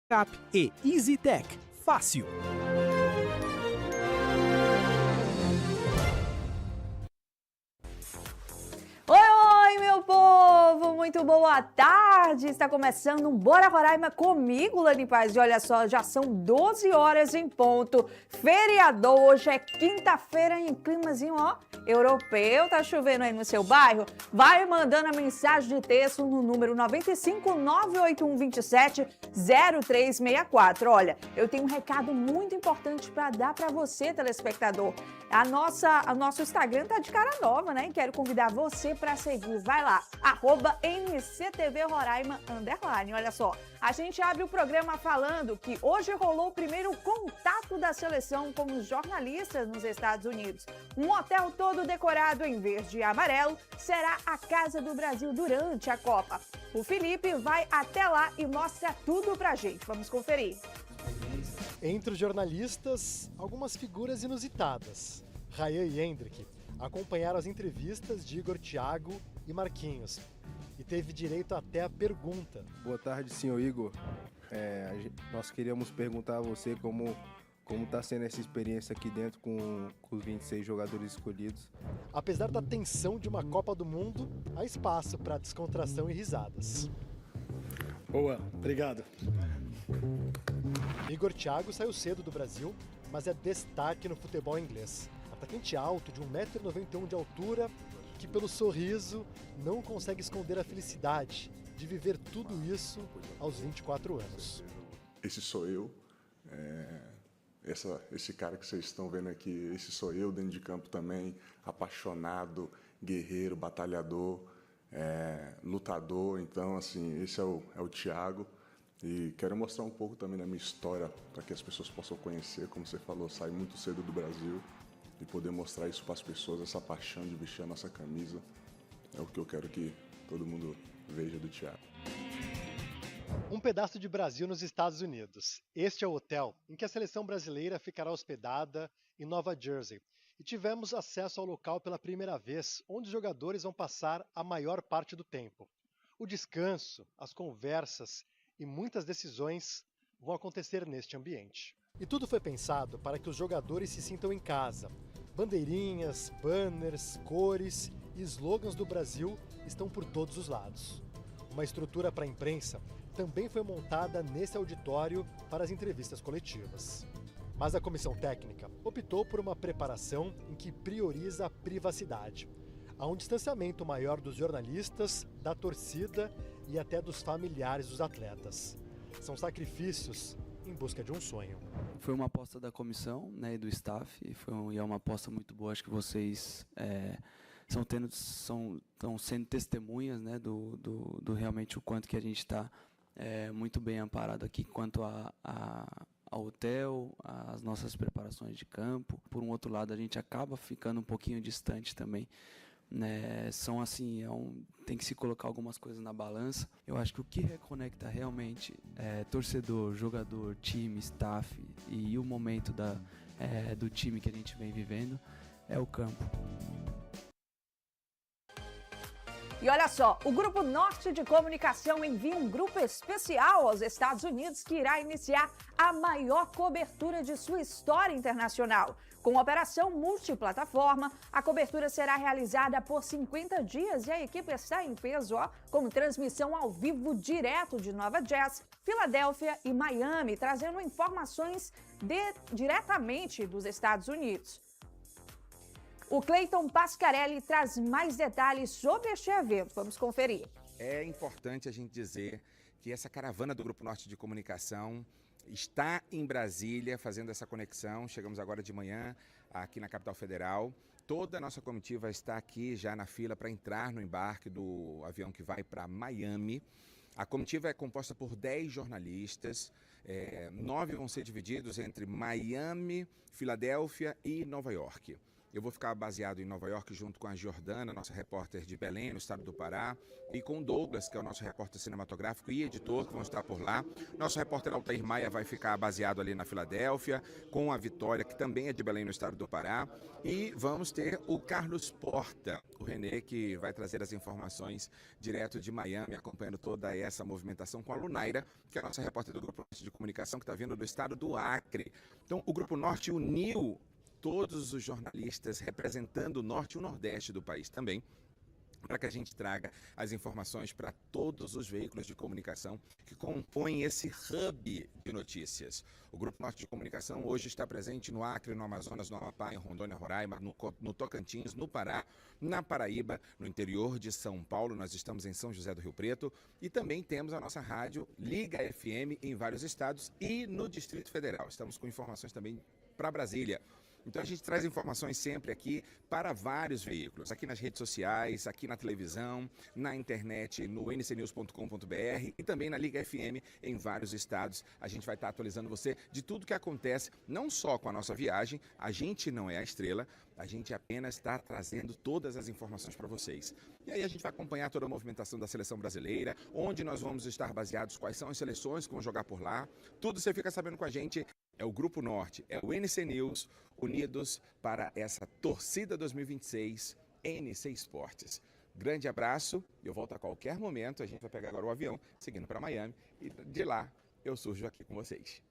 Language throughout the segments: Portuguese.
Cap e EasyTech. Fácil. Oi, meu povo! Muito boa tarde! Está começando um Bora Roraima comigo, Lani Paz. E olha só, já são 12 horas em ponto. Feriador, hoje é quinta-feira em climazinho, ó, europeu. Tá chovendo aí no seu bairro? Vai mandando a mensagem de texto no número 95981270364. Olha, eu tenho um recado muito importante para dar para você, telespectador. O nosso Instagram tá de cara nova, né? E quero convidar você para seguir. Vai lá, @MCTV Roraima _. Olha só, a gente abre o programa falando que hoje rolou o primeiro contato da seleção com os jornalistas nos Estados Unidos. Um hotel todo decorado em verde e amarelo será a Casa do Brasil durante a Copa. O Felipe vai até lá e mostra tudo pra gente. Vamos conferir. Entre os jornalistas, algumas figuras inusitadas. Rayan e Hendrick acompanharam as entrevistas de Igor, Thiago e Marquinhos. E teve direito até a pergunta. Boa tarde, senhor Igor. Nós queríamos perguntar a você como está sendo essa experiência aqui dentro com os 26 jogadores escolhidos. Apesar da tensão de uma Copa do Mundo, há espaço para descontração e risadas. Boa, obrigado. Igor Thiago saiu cedo do Brasil, mas é destaque no futebol inglês. Atacante alto, de 1,91 m de altura, que pelo sorriso não consegue esconder a felicidade de viver tudo isso aos 24 anos. Esse sou eu, esse cara que vocês estão vendo aqui, esse sou eu dentro de campo também, apaixonado, guerreiro, batalhador, lutador. Então, assim, esse é o Thiago. E quero mostrar um pouco também da minha história para que as pessoas possam conhecer. Como você falou, saí muito cedo do Brasil e poder mostrar isso para as pessoas, essa paixão de vestir a nossa camisa. É o que eu quero que todo mundo veja do Thiago. Um pedaço de Brasil nos Estados Unidos. Este é o hotel em que a seleção brasileira ficará hospedada em Nova Jersey. E tivemos acesso ao local pela primeira vez, onde os jogadores vão passar a maior parte do tempo. O descanso, as conversas e muitas decisões vão acontecer neste ambiente. E tudo foi pensado para que os jogadores se sintam em casa. Bandeirinhas, banners, cores e slogans do Brasil estão por todos os lados. Uma estrutura para a imprensa também foi montada nesse auditório para as entrevistas coletivas. Mas a comissão técnica optou por uma preparação em que prioriza a privacidade. Há um distanciamento maior dos jornalistas, da torcida e até dos familiares dos atletas. São sacrifícios em busca de um sonho. Foi uma aposta da comissão, né, e do staff, e é uma aposta muito boa. Acho que vocês estão sendo testemunhas, né, do realmente o quanto que a gente está muito bem amparado aqui quanto ao hotel, às nossas preparações de campo. Por um outro lado, a gente acaba ficando um pouquinho distante também. São assim, tem que se colocar algumas coisas na balança. Eu acho que o que reconecta realmente torcedor, jogador, time, staff e o momento do time que a gente vem vivendo é o campo. E olha só, o Grupo Norte de Comunicação envia um grupo especial aos Estados Unidos que irá iniciar a maior cobertura de sua história internacional. Com operação multiplataforma, a cobertura será realizada por 50 dias e a equipe está em peso, com transmissão ao vivo direto de Nova Jersey, Filadélfia e Miami, trazendo informações diretamente dos Estados Unidos. O Cleiton Pascarelli traz mais detalhes sobre este evento. Vamos conferir. É importante a gente dizer que essa caravana do Grupo Norte de Comunicação está em Brasília fazendo essa conexão. Chegamos agora de manhã aqui na capital federal. Toda a nossa comitiva está aqui já na fila para entrar no embarque do avião que vai para Miami. A comitiva é composta por 10 jornalistas, 9 vão ser divididos entre Miami, Filadélfia e Nova York. Eu vou ficar baseado em Nova York junto com a Jordana, nossa repórter de Belém, no estado do Pará, e com o Douglas, que é o nosso repórter cinematográfico e editor, que vão estar por lá. Nosso repórter Altair Maia vai ficar baseado ali na Filadélfia, com a Vitória, que também é de Belém, no estado do Pará. E vamos ter o Carlos Porta, o Renê, que vai trazer as informações direto de Miami, acompanhando toda essa movimentação com a Lunaira, que é a nossa repórter do Grupo Norte de Comunicação, que está vindo do estado do Acre. Então, o Grupo Norte uniu todos os jornalistas representando o Norte e o Nordeste do país também, para que a gente traga as informações para todos os veículos de comunicação que compõem esse hub de notícias. O Grupo Norte de Comunicação hoje está presente no Acre, no Amazonas, no Amapá, em Rondônia, Roraima, no Tocantins, no Pará, na Paraíba, no interior de São Paulo. Nós estamos em São José do Rio Preto e também temos a nossa rádio Liga FM em vários estados e no Distrito Federal. Estamos com informações também para Brasília. Então a gente traz informações sempre aqui para vários veículos, aqui nas redes sociais, aqui na televisão, na internet, no ncnews.com.br e também na Liga FM em vários estados. A gente vai estar atualizando você de tudo que acontece, não só com a nossa viagem, a gente não é a estrela, a gente apenas está trazendo todas as informações para vocês. E aí a gente vai acompanhar toda a movimentação da seleção brasileira, onde nós vamos estar baseados, quais são as seleções que vão jogar por lá, tudo você fica sabendo com a gente. É o Grupo Norte, é o NC News, unidos para essa torcida 2026, NC Esportes. Grande abraço, eu volto a qualquer momento, a gente vai pegar agora o avião, seguindo para Miami, e de lá eu surjo aqui com vocês.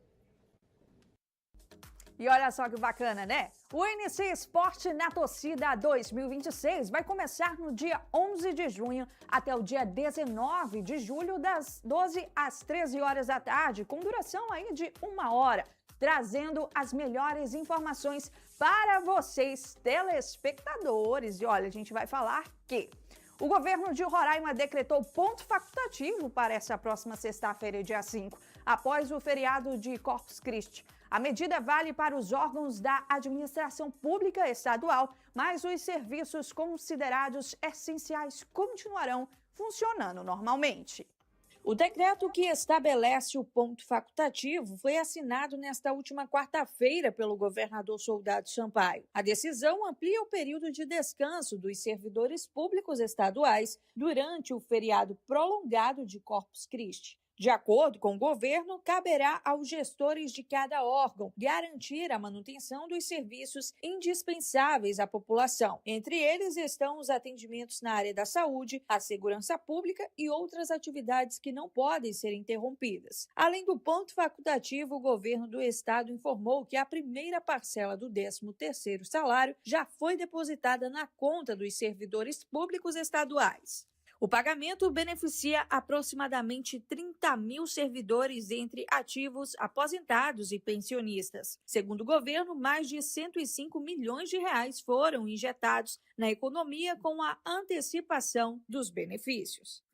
E olha só que bacana, né? O NC Esporte na Torcida 2026 vai começar no dia 11 de junho até o dia 19 de julho, das 12 às 13 horas da tarde, com duração aí de 1 hora, trazendo as melhores informações para vocês, telespectadores. E olha, a gente vai falar que o governo de Roraima decretou ponto facultativo para essa próxima sexta-feira, dia 5, após o feriado de Corpus Christi. A medida vale para os órgãos da administração pública estadual, mas os serviços considerados essenciais continuarão funcionando normalmente. O decreto que estabelece o ponto facultativo foi assinado nesta última quarta-feira pelo governador Soldado Sampaio. A decisão amplia o período de descanso dos servidores públicos estaduais durante o feriado prolongado de Corpus Christi. De acordo com o governo, caberá aos gestores de cada órgão garantir a manutenção dos serviços indispensáveis à população. Entre eles estão os atendimentos na área da saúde, a segurança pública e outras atividades que não podem ser interrompidas. Além do ponto facultativo, o governo do estado informou que a primeira parcela do 13º salário já foi depositada na conta dos servidores públicos estaduais. O pagamento beneficia aproximadamente 30 mil servidores entre ativos, aposentados e pensionistas. Segundo o governo, mais de 105 milhões de reais foram injetados na economia com a antecipação dos benefícios.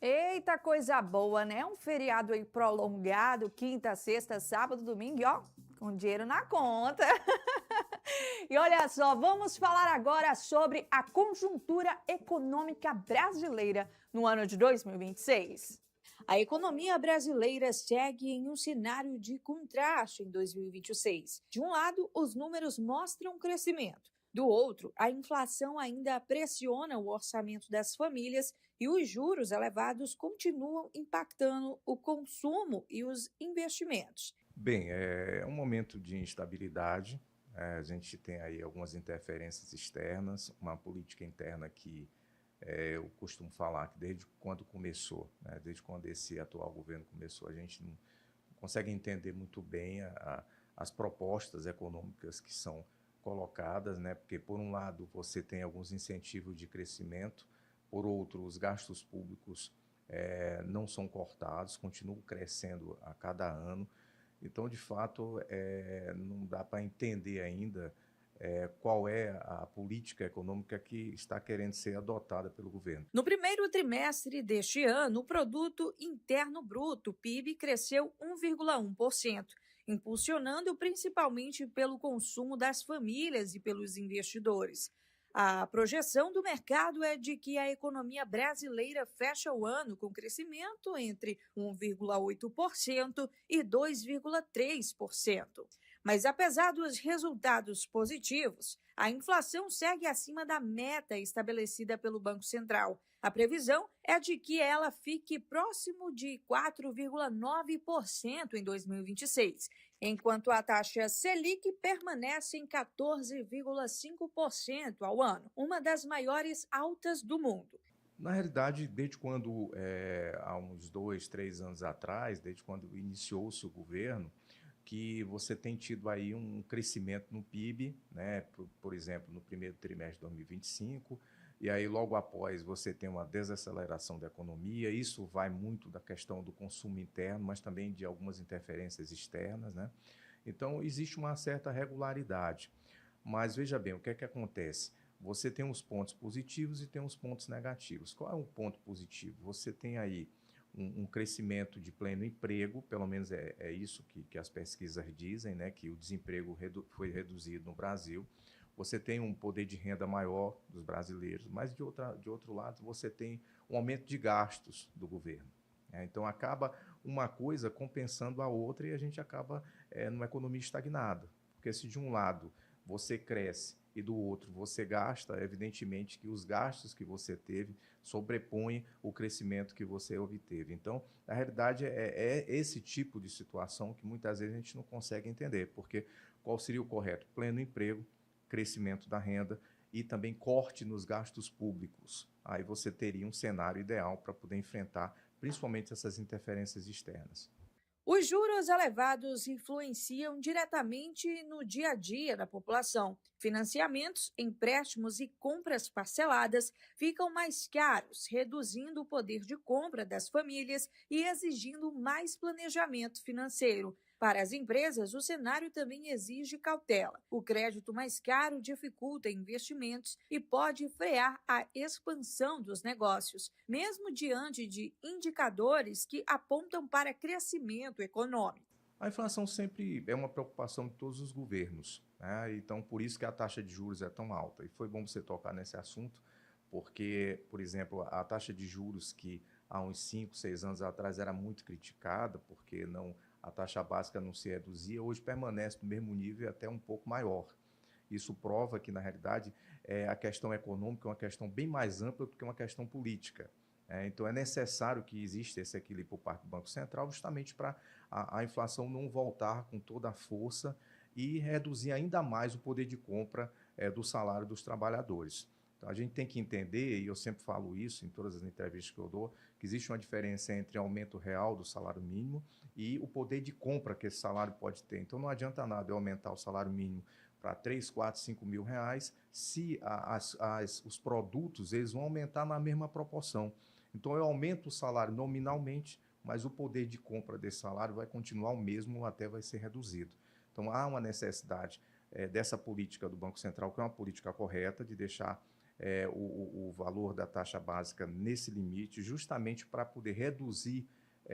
Eita, coisa boa, né? Um feriado aí prolongado, quinta, sexta, sábado, domingo, e ó, com dinheiro na conta. E olha só, vamos falar agora sobre a conjuntura econômica brasileira no ano de 2026. A economia brasileira segue em um cenário de contraste em 2026. De um lado, os números mostram crescimento. Do outro, a inflação ainda pressiona o orçamento das famílias e os juros elevados continuam impactando o consumo e os investimentos. Bem, é um momento de instabilidade. A gente tem aí algumas interferências externas, uma política interna que eu costumo falar que desde quando começou, né, desde quando esse atual governo começou, a gente não consegue entender muito bem as propostas econômicas que são colocadas, né, porque por um lado você tem alguns incentivos de crescimento, por outro os gastos públicos não são cortados, continuam crescendo a cada ano. Então, de fato, não dá para entender ainda qual é a política econômica que está querendo ser adotada pelo governo. No primeiro trimestre deste ano, o Produto Interno Bruto, PIB, cresceu 1,1%, impulsionando principalmente pelo consumo das famílias e pelos investidores. A projeção do mercado é de que a economia brasileira fecha o ano com crescimento entre 1,8% e 2,3%. Mas apesar dos resultados positivos, a inflação segue acima da meta estabelecida pelo Banco Central. A previsão é de que ela fique próximo de 4,9% em 2026, enquanto a taxa Selic permanece em 14,5% ao ano, uma das maiores altas do mundo. Na realidade, desde quando, há uns 2, 3 anos atrás, desde quando iniciou-se o governo, que você tem tido aí um crescimento no PIB, né? Por exemplo, no primeiro trimestre de 2025, e aí logo após você tem uma desaceleração da economia. Isso vai muito da questão do consumo interno, mas também de algumas interferências externas, né? Então, existe uma certa regularidade. Mas veja bem, o que é que acontece? Você tem uns pontos positivos e tem uns pontos negativos. Qual é um ponto positivo? Você tem aí um crescimento de pleno emprego, pelo menos é isso que as pesquisas dizem, né? Que o desemprego foi reduzido no Brasil. Você tem um poder de renda maior dos brasileiros, mas de outro lado você tem um aumento de gastos do governo. Então acaba uma coisa compensando a outra e a gente acaba numa economia estagnada. Porque se de um lado você cresce e do outro você gasta, evidentemente que os gastos que você teve sobrepõem o crescimento que você obteve. Então, na realidade, é esse tipo de situação que muitas vezes a gente não consegue entender, porque qual seria o correto? Pleno emprego, crescimento da renda e também corte nos gastos públicos. Aí você teria um cenário ideal para poder enfrentar principalmente essas interferências externas. Os juros elevados influenciam diretamente no dia a dia da população. Financiamentos, empréstimos e compras parceladas ficam mais caros, reduzindo o poder de compra das famílias e exigindo mais planejamento financeiro. Para as empresas, o cenário também exige cautela. O crédito mais caro dificulta investimentos e pode frear a expansão dos negócios, mesmo diante de indicadores que apontam para crescimento econômico. A inflação sempre é uma preocupação de todos os governos, né? Então, por isso que a taxa de juros é tão alta. E foi bom você tocar nesse assunto, porque, por exemplo, a taxa de juros que há uns 5, 6 anos atrás era muito criticada, porque a taxa básica não se reduzia, hoje permanece no mesmo nível e até um pouco maior. Isso prova que, na realidade, a questão econômica é uma questão bem mais ampla do que uma questão política. Então, é necessário que exista esse equilíbrio por parte do Banco Central, justamente para a inflação não voltar com toda a força e reduzir ainda mais o poder de compra do salário dos trabalhadores. Então, a gente tem que entender, e eu sempre falo isso em todas as entrevistas que eu dou, que existe uma diferença entre aumento real do salário mínimo e o poder de compra que esse salário pode ter. Então, não adianta nada eu aumentar o salário mínimo para 3, 4, 5 mil reais se os produtos eles vão aumentar na mesma proporção. Então, eu aumento o salário nominalmente, mas o poder de compra desse salário vai continuar o mesmo ou até vai ser reduzido. Então, há uma necessidade dessa política do Banco Central, que é uma política correta, de deixar o valor da taxa básica nesse limite, justamente para poder reduzir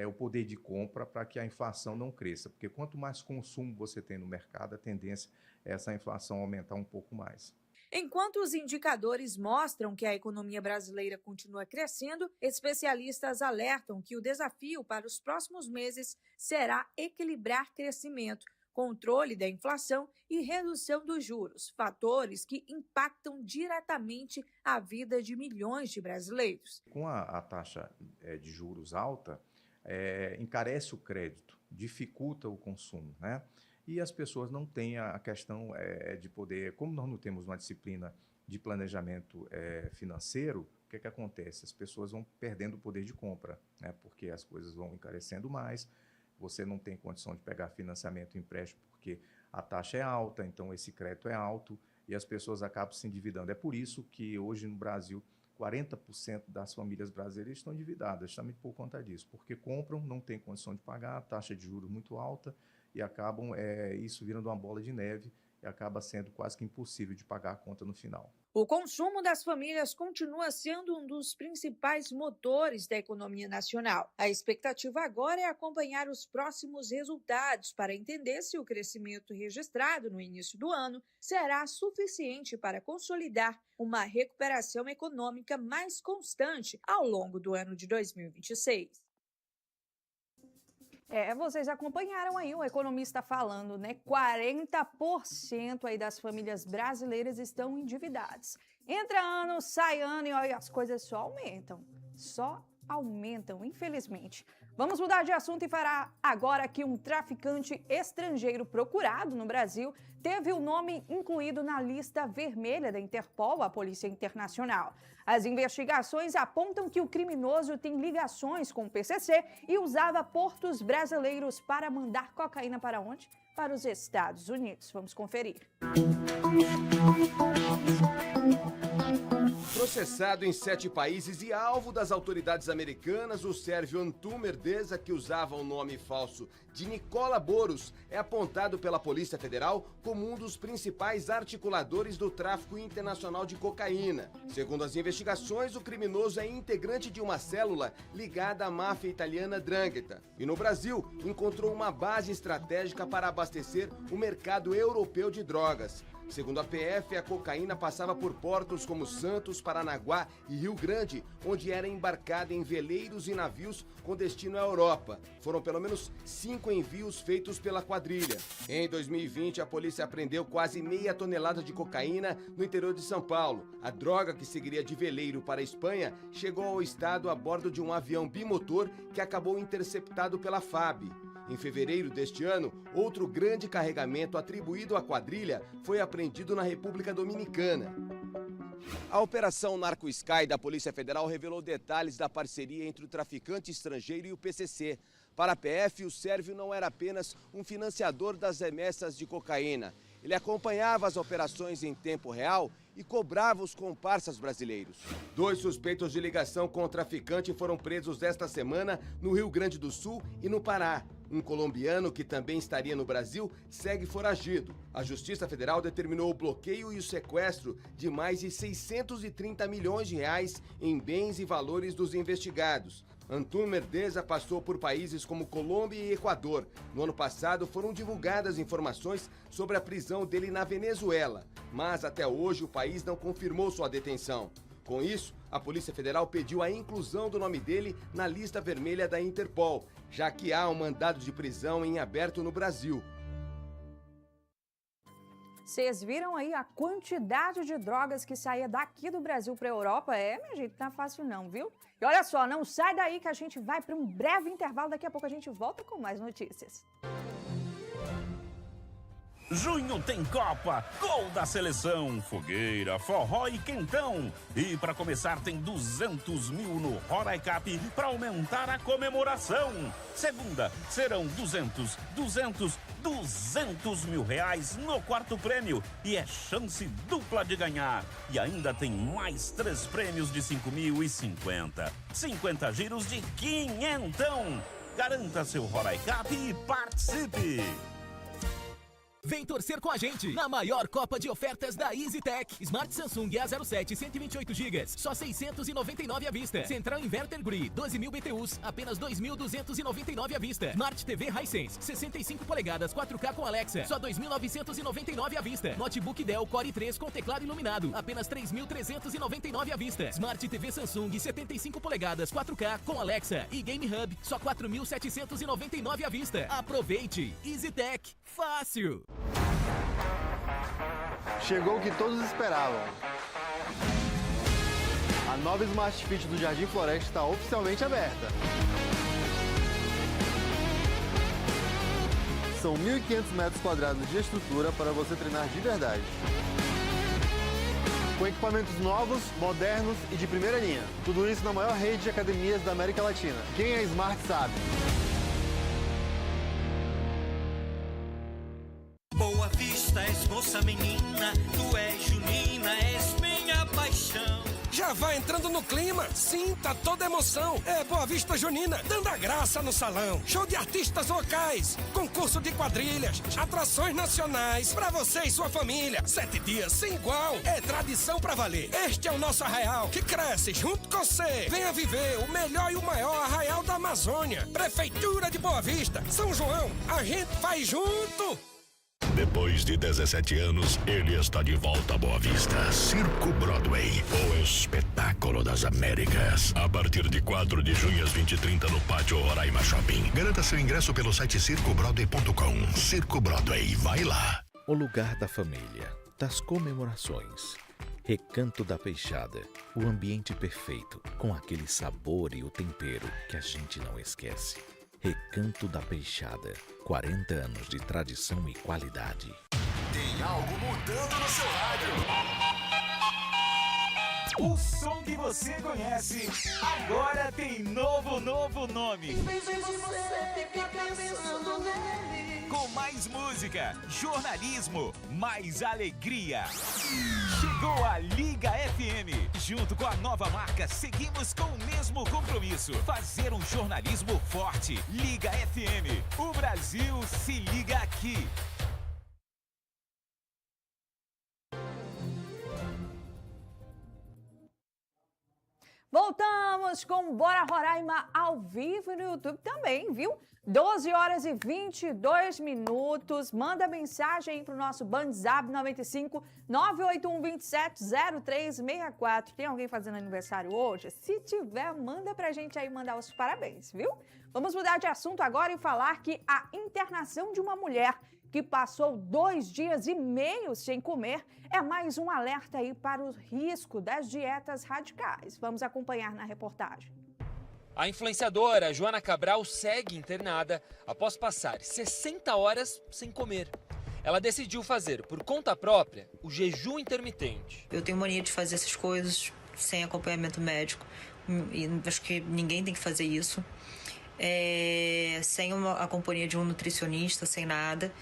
o poder de compra, para que a inflação não cresça. Porque quanto mais consumo você tem no mercado, a tendência é essa inflação aumentar um pouco mais. Enquanto os indicadores mostram que a economia brasileira continua crescendo, especialistas alertam que o desafio para os próximos meses será equilibrar crescimento, controle da inflação e redução dos juros, fatores que impactam diretamente a vida de milhões de brasileiros. Com a taxa de juros alta, encarece o crédito, dificulta o consumo, né? E as pessoas não têm a questão de poder, como nós não temos uma disciplina de planejamento financeiro, o que acontece? As pessoas vão perdendo o poder de compra, né? Porque as coisas vão encarecendo mais, você não tem condição de pegar financiamento e empréstimo porque a taxa é alta, então esse crédito é alto e as pessoas acabam se endividando. É por isso que hoje no Brasil 40% das famílias brasileiras estão endividadas, justamente por conta disso, porque compram, não têm condição de pagar, a taxa de juros muito alta e acabam isso virando uma bola de neve e acaba sendo quase que impossível de pagar a conta no final. O consumo das famílias continua sendo um dos principais motores da economia nacional. A expectativa agora é acompanhar os próximos resultados para entender se o crescimento registrado no início do ano será suficiente para consolidar uma recuperação econômica mais constante ao longo do ano de 2026. Vocês acompanharam aí o economista falando, né? 40% aí das famílias brasileiras estão endividadas. Entra ano, sai ano e olha, as coisas só aumentam, infelizmente. Vamos mudar de assunto e falar agora que um traficante estrangeiro procurado no Brasil teve o nome incluído na lista vermelha da Interpol, a Polícia Internacional. As investigações apontam que o criminoso tem ligações com o PCC e usava portos brasileiros para mandar cocaína para onde? Para os Estados Unidos. Vamos conferir. Processado em 7 países e alvo das autoridades americanas, o sérvio Antun Merdeza, que usava o nome falso de Nicola Boros, é apontado pela Polícia Federal como um dos principais articuladores do tráfico internacional de cocaína. Segundo as investigações, o criminoso é integrante de uma célula ligada à máfia italiana 'Ndrangheta. E no Brasil, encontrou uma base estratégica para abastecer o mercado europeu de drogas. Segundo a PF, a cocaína passava por portos como Santos, Paranaguá e Rio Grande, onde era embarcada em veleiros e navios com destino à Europa. Foram pelo menos 5 envios feitos pela quadrilha. Em 2020, a polícia apreendeu quase meia tonelada de cocaína no interior de São Paulo. A droga, que seguiria de veleiro para a Espanha, chegou ao estado a bordo de um avião bimotor que acabou interceptado pela FAB. Em fevereiro deste ano, outro grande carregamento atribuído à quadrilha foi apreendido na República Dominicana. A Operação Narco Sky da Polícia Federal revelou detalhes da parceria entre o traficante estrangeiro e o PCC. Para a PF, o sérvio não era apenas um financiador das remessas de cocaína. Ele acompanhava as operações em tempo real e cobrava os comparsas brasileiros. 2 suspeitos de ligação com o traficante foram presos esta semana no Rio Grande do Sul e no Pará. Um colombiano, que também estaria no Brasil, segue foragido. A Justiça Federal determinou o bloqueio e o sequestro de mais de 630 milhões de reais em bens e valores dos investigados. Antun Merdeza passou por países como Colômbia e Equador. No ano passado foram divulgadas informações sobre a prisão dele na Venezuela, mas até hoje o país não confirmou sua detenção. Com isso, a Polícia Federal pediu a inclusão do nome dele na lista vermelha da Interpol, já que há um mandado de prisão em aberto no Brasil. Vocês viram aí a quantidade de drogas que saía daqui do Brasil para a Europa? Minha gente, não é fácil não, viu? E olha só, não sai daí que a gente vai para um breve intervalo. Daqui a pouco a gente volta com mais notícias. Junho tem Copa, gol da seleção, fogueira, forró e quentão. E para começar tem 200 mil no Roraicap para aumentar a comemoração. Segunda, serão 200 mil reais no quarto prêmio. E é chance dupla de ganhar. E ainda tem mais 3 prêmios de 5.050. 50 giros de quinhentão. Garanta seu Roraicap e participe. Vem torcer com a gente na maior Copa de ofertas da EasyTech. Smart Samsung A07 128GB, só 699 à vista. Central Inverter Gree, 12.000 BTUs, apenas 2.299 à vista. Smart TV Hisense, 65 polegadas 4K com Alexa, só 2.999 à vista. Notebook Dell Core i3 com teclado iluminado, apenas 3.399 à vista. Smart TV Samsung, 75 polegadas 4K com Alexa e Game Hub, só 4.799 à vista. Aproveite! EasyTech, fácil! Chegou o que todos esperavam. A nova Smart Fit do Jardim Floresta está oficialmente aberta. São 1.500 metros quadrados de estrutura para você treinar de verdade. Com equipamentos novos, modernos e de primeira linha. Tudo isso na maior rede de academias da América Latina. Quem é Smart sabe. Boa Vista, és moça menina, tu és junina, és minha paixão. Já vai entrando no clima, sinta toda a emoção. É Boa Vista Junina, dando a graça no salão. Show de artistas locais, concurso de quadrilhas, atrações nacionais pra você e sua família. 7 dias sem igual, é tradição pra valer. Este é o nosso arraial, que cresce junto com você. Venha viver o melhor e o maior arraial da Amazônia. Prefeitura de Boa Vista, São João, a gente faz junto. Depois de 17 anos, ele está de volta a Boa Vista. Circo Broadway, o espetáculo. Castelo das Américas. A partir de 4 de junho às 20h30 no Pátio Roraima Shopping. Garanta seu ingresso pelo site circobroadway.com. Circo Broadway, vai lá. O lugar da família, das comemorações. Recanto da Peixada, o ambiente perfeito, com aquele sabor e o tempero que a gente não esquece. Recanto da Peixada, 40 anos de tradição e qualidade. Tem algo mudando no seu rádio. O som que você conhece, agora tem novo nome. Com mais música, jornalismo, mais alegria. Chegou a Liga FM. Junto com a nova marca, seguimos com o mesmo compromisso. Fazer um jornalismo forte. Liga FM. O Brasil se liga aqui. Voltamos com Bora Roraima ao vivo no YouTube também, viu? 12 horas e 22 minutos. Manda mensagem aí pro nosso WhatsApp 95 981 27 0364. Tem alguém fazendo aniversário hoje? Se tiver, manda pra gente aí mandar os parabéns, viu? Vamos mudar de assunto agora e falar que a internação de uma mulher que passou 2 dias e meio sem comer é mais um alerta aí para o risco das dietas radicais. Vamos acompanhar na reportagem. A influenciadora Joana Cabral segue internada após passar 60 horas sem comer. Ela decidiu fazer, por conta própria, o jejum intermitente. Eu tenho mania de fazer essas coisas sem acompanhamento médico. E acho que ninguém tem que fazer isso. Sem a companhia de um nutricionista, sem nada.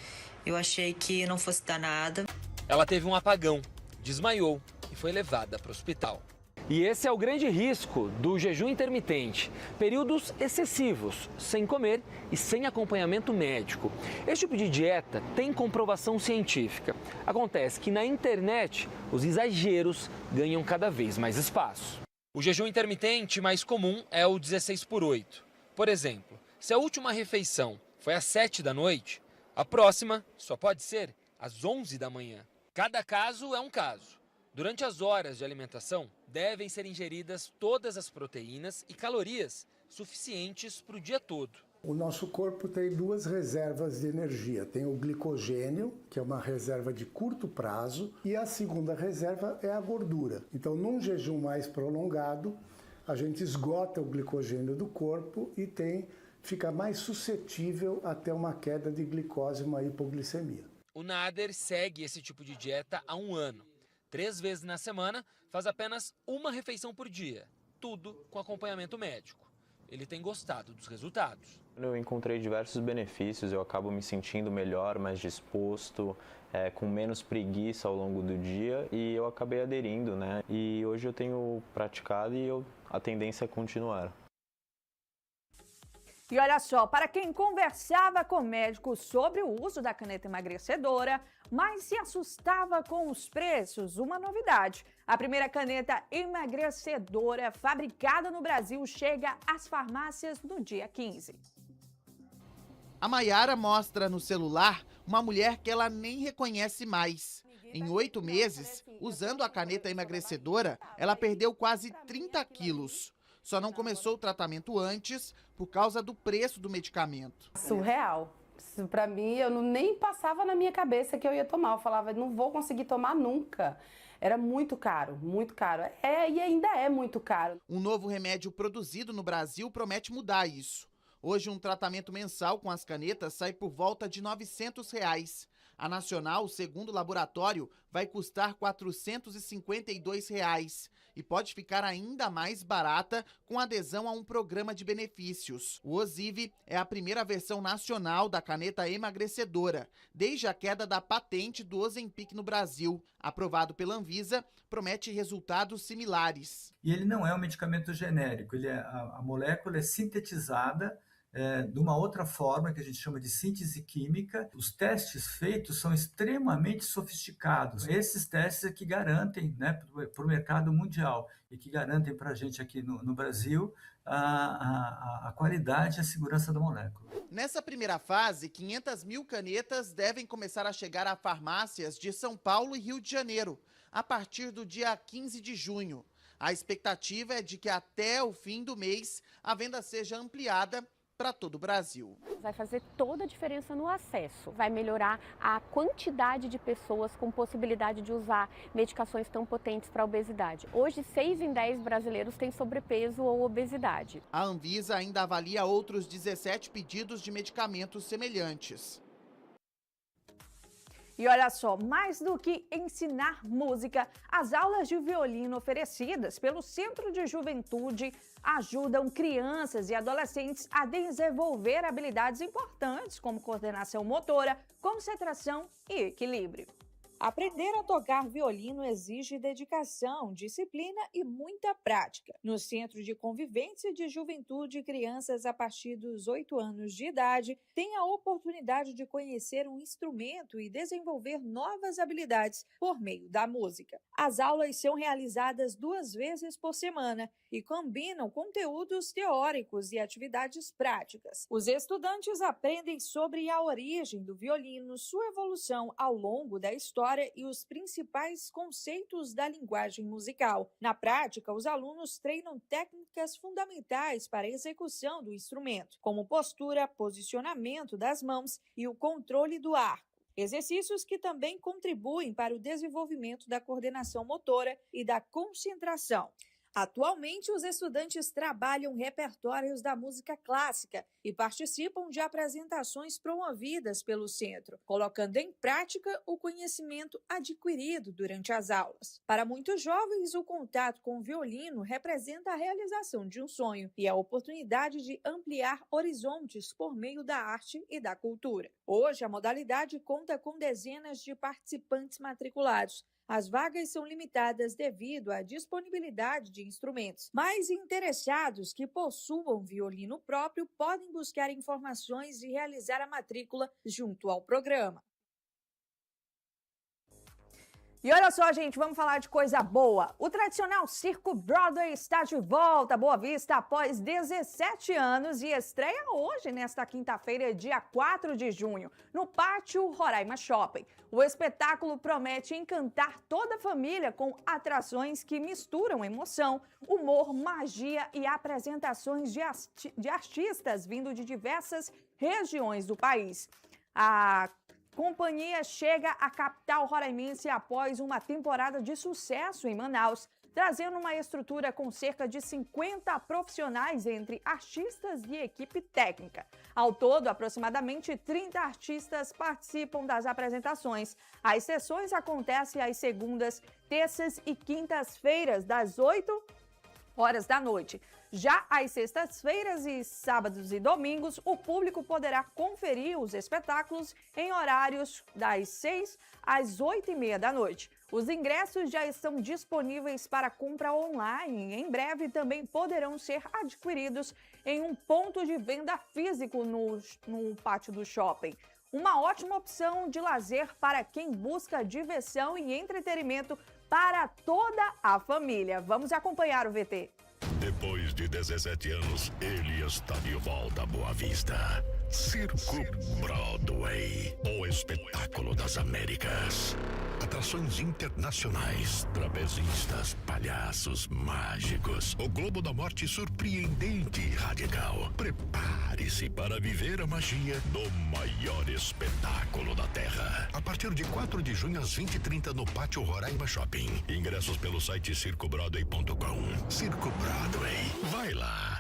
Eu achei que não fosse dar nada. Ela teve um apagão, desmaiou e foi levada para o hospital. E esse é o grande risco do jejum intermitente. Períodos excessivos, sem comer e sem acompanhamento médico. Esse tipo de dieta tem comprovação científica. Acontece que na internet, os exageros ganham cada vez mais espaço. O jejum intermitente mais comum é o 16/8. Por exemplo, se a última refeição foi às 7 da noite, a próxima só pode ser às 11 da manhã. Cada caso é um caso. Durante as horas de alimentação, devem ser ingeridas todas as proteínas e calorias suficientes para o dia todo. O nosso corpo tem 2 reservas de energia. Tem o glicogênio, que é uma reserva de curto prazo, e a segunda reserva é a gordura. Então, num jejum mais prolongado, a gente esgota o glicogênio do corpo e fica mais suscetível a ter uma queda de glicose, uma hipoglicemia. O Nader segue esse tipo de dieta há 1 ano. 3 vezes na semana, faz apenas uma refeição por dia. Tudo com acompanhamento médico. Ele tem gostado dos resultados. Eu encontrei diversos benefícios, eu acabo me sentindo melhor, mais disposto, com menos preguiça ao longo do dia e eu acabei aderindo, né? E hoje eu tenho praticado e a tendência é continuar. E olha só, para quem conversava com médicos sobre o uso da caneta emagrecedora, mas se assustava com os preços, uma novidade. A primeira caneta emagrecedora fabricada no Brasil chega às farmácias no dia 15. A Maiara mostra no celular uma mulher que ela nem reconhece mais. Em 8 meses, usando a caneta emagrecedora, ela perdeu quase 30 quilos. Só não começou o tratamento antes por causa do preço do medicamento. Surreal. Isso, pra mim, eu nem passava na minha cabeça que eu ia tomar. Eu falava, não vou conseguir tomar nunca. Era muito caro, muito caro. E ainda é muito caro. Um novo remédio produzido no Brasil promete mudar isso. Hoje, um tratamento mensal com as canetas sai por volta de R$ 900. A nacional, segundo o laboratório, vai custar R$ 452 e pode ficar ainda mais barata com adesão a um programa de benefícios. O Ozivy é a primeira versão nacional da caneta emagrecedora, desde a queda da patente do Ozempic no Brasil. Aprovado pela Anvisa, promete resultados similares. E ele não é um medicamento genérico, a molécula é sintetizada de uma outra forma que a gente chama de síntese química. Os testes feitos são extremamente sofisticados. Esses testes é que garantem, né, para o mercado mundial e que garantem para a gente aqui no Brasil a qualidade e a segurança da molécula. Nessa primeira fase, 500 mil canetas devem começar a chegar a farmácias de São Paulo e Rio de Janeiro, a partir do dia 15 de junho. A expectativa é de que até o fim do mês a venda seja ampliada para todo o Brasil. Vai fazer toda a diferença no acesso, vai melhorar a quantidade de pessoas com possibilidade de usar medicações tão potentes para a obesidade. Hoje, 6 em 10 brasileiros têm sobrepeso ou obesidade. A Anvisa ainda avalia outros 17 pedidos de medicamentos semelhantes. E olha só, mais do que ensinar música, as aulas de violino oferecidas pelo Centro de Juventude ajudam crianças e adolescentes a desenvolver habilidades importantes como coordenação motora, concentração e equilíbrio. Aprender a tocar violino exige dedicação, disciplina e muita prática. No Centro de Convivência de Juventude, crianças a partir dos 8 anos de idade têm a oportunidade de conhecer um instrumento e desenvolver novas habilidades por meio da música. As aulas são realizadas 2 vezes por semana e combinam conteúdos teóricos e atividades práticas. Os estudantes aprendem sobre a origem do violino, sua evolução ao longo da história e os principais conceitos da linguagem musical. Na prática, os alunos treinam técnicas fundamentais para a execução do instrumento, como postura, posicionamento das mãos e o controle do arco. Exercícios que também contribuem para o desenvolvimento da coordenação motora e da concentração. Atualmente, os estudantes trabalham repertórios da música clássica e participam de apresentações promovidas pelo centro, colocando em prática o conhecimento adquirido durante as aulas. Para muitos jovens, o contato com o violino representa a realização de um sonho e a oportunidade de ampliar horizontes por meio da arte e da cultura. Hoje, a modalidade conta com dezenas de participantes matriculados. As vagas são limitadas devido à disponibilidade de instrumentos, mas interessados que possuam violino próprio podem buscar informações e realizar a matrícula junto ao programa. E olha só, gente, vamos falar de coisa boa. O tradicional Circo Broadway está de volta a Boa Vista após 17 anos e estreia hoje, nesta quinta-feira, dia 4 de junho, no Pátio Roraima Shopping. O espetáculo promete encantar toda a família com atrações que misturam emoção, humor, magia e apresentações de artistas vindo de diversas regiões do país. A companhia chega à capital roraimense após uma temporada de sucesso em Manaus, trazendo uma estrutura com cerca de 50 profissionais entre artistas e equipe técnica. Ao todo, aproximadamente 30 artistas participam das apresentações. As sessões acontecem às segundas, terças e quintas-feiras, das 8 horas da noite. Já às sextas-feiras e sábados e domingos, o público poderá conferir os espetáculos em horários das 6 às 8h30 da noite. Os ingressos já estão disponíveis para compra online e em breve também poderão ser adquiridos em um ponto de venda físico no pátio do shopping. Uma ótima opção de lazer para quem busca diversão e entretenimento para toda a família. Vamos acompanhar o VT. Depois de 17 anos, ele está de volta a Boa Vista. Circo Broadway, o espetáculo das Américas. Atrações internacionais, trapezistas, palhaços mágicos. O Globo da Morte surpreendente e radical. Prepare-se para viver a magia do maior espetáculo da Terra. A partir de 4 de junho às 20h30 no Pátio Roraima Shopping. Ingressos pelo site circobroadway.com. Circo Broadway, vai lá!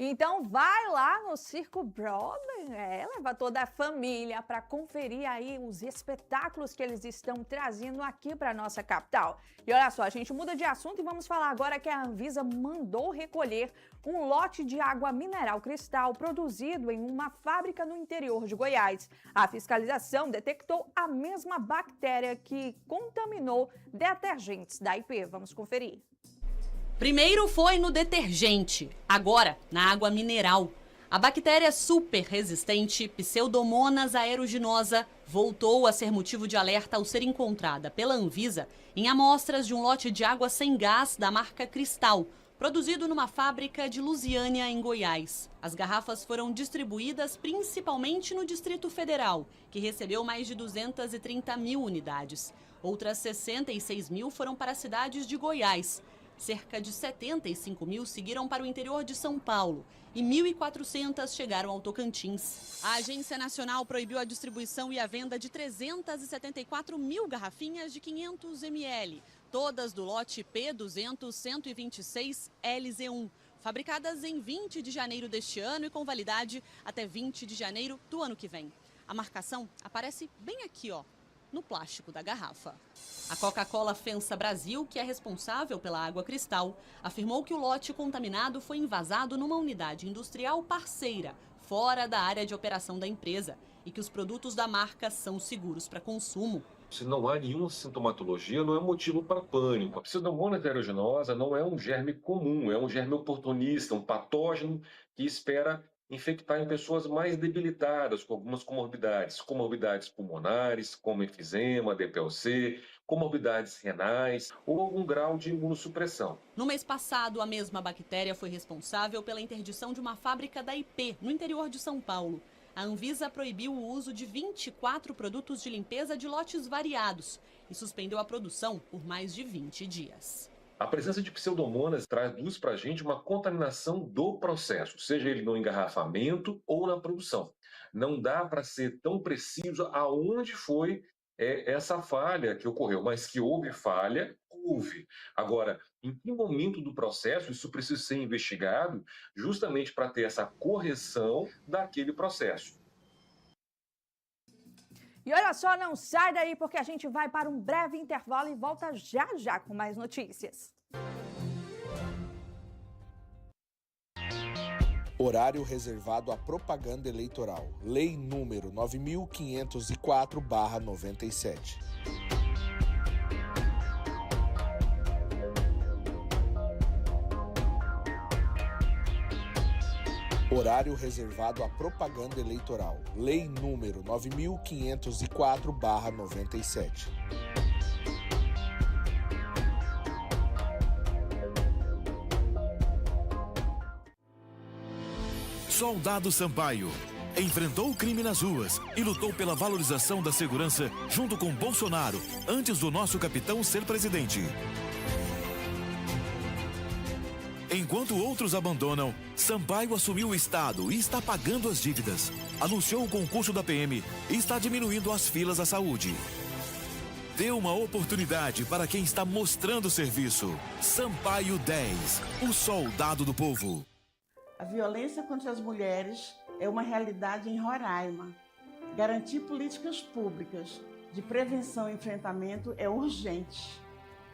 Então vai lá no Circo Broadway, leva toda a família para conferir aí os espetáculos que eles estão trazendo aqui para nossa capital. E olha só, a gente muda de assunto e vamos falar agora que a Anvisa mandou recolher um lote de água mineral cristal produzido em uma fábrica no interior de Goiás. A fiscalização detectou a mesma bactéria que contaminou detergentes da IP. Vamos conferir. Primeiro foi no detergente, agora na água mineral. A bactéria super resistente Pseudomonas aeruginosa voltou a ser motivo de alerta ao ser encontrada pela Anvisa em amostras de um lote de água sem gás da marca Cristal, produzido numa fábrica de Lusiânia, em Goiás. As garrafas foram distribuídas principalmente no Distrito Federal, que recebeu mais de 230 mil unidades. Outras 66 mil foram para as cidades de Goiás. Cerca de 75 mil seguiram para o interior de São Paulo e 1.400 chegaram ao Tocantins. A Agência Nacional proibiu a distribuição e a venda de 374 mil garrafinhas de 500 ml, todas do lote P200-126-LZ1, fabricadas em 20 de janeiro deste ano e com validade até 20 de janeiro do ano que vem. A marcação aparece bem aqui, ó, no plástico da garrafa. A Coca-Cola FEMSA Brasil, que é responsável pela água Cristal, afirmou que o lote contaminado foi envasado numa unidade industrial parceira, fora da área de operação da empresa, e que os produtos da marca são seguros para consumo. Se não há nenhuma sintomatologia, não é motivo para pânico. A Pseudomonas aeruginosa não é um germe comum, é um germe oportunista, um patógeno que espera infectar em pessoas mais debilitadas, com algumas comorbidades pulmonares, como enfisema, DPLC, comorbidades renais ou algum grau de imunossupressão. No mês passado, a mesma bactéria foi responsável pela interdição de uma fábrica da IP, no interior de São Paulo. A Anvisa proibiu o uso de 24 produtos de limpeza de lotes variados e suspendeu a produção por mais de 20 dias. A presença de Pseudomonas traduz para a gente uma contaminação do processo, seja ele no engarrafamento ou na produção. Não dá para ser tão preciso aonde foi essa falha que ocorreu, mas que houve falha, houve. Agora, em que momento do processo isso precisa ser investigado justamente para ter essa correção daquele processo. E olha só, não sai daí porque a gente vai para um breve intervalo e volta já já com mais notícias. Horário reservado à propaganda eleitoral. Lei número 9504/97. Horário reservado à propaganda eleitoral. Lei número 9504/97. Soldado Sampaio enfrentou o crime nas ruas e lutou pela valorização da segurança junto com Bolsonaro, antes do nosso capitão ser presidente. Enquanto outros abandonam, Sampaio assumiu o Estado e está pagando as dívidas. Anunciou o concurso da PM e está diminuindo as filas à saúde. Dê uma oportunidade para quem está mostrando serviço. Sampaio 10, o soldado do povo. A violência contra as mulheres é uma realidade em Roraima. Garantir políticas públicas de prevenção e enfrentamento é urgente.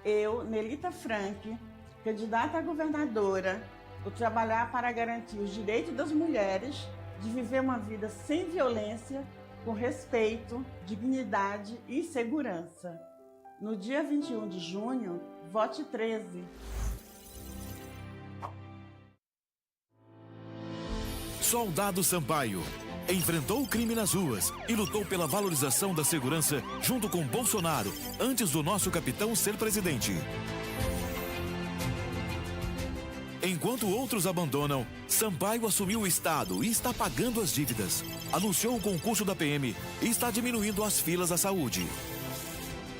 Eu, Nelita Frank, candidata a governadora, vou trabalhar para garantir os direitos das mulheres de viver uma vida sem violência, com respeito, dignidade e segurança. No dia 21 de junho, vote 13. Soldado Sampaio enfrentou o crime nas ruas e lutou pela valorização da segurança junto com Bolsonaro, antes do nosso capitão ser presidente. Enquanto outros abandonam, Sampaio assumiu o Estado e está pagando as dívidas. Anunciou o concurso da PM e está diminuindo as filas à saúde.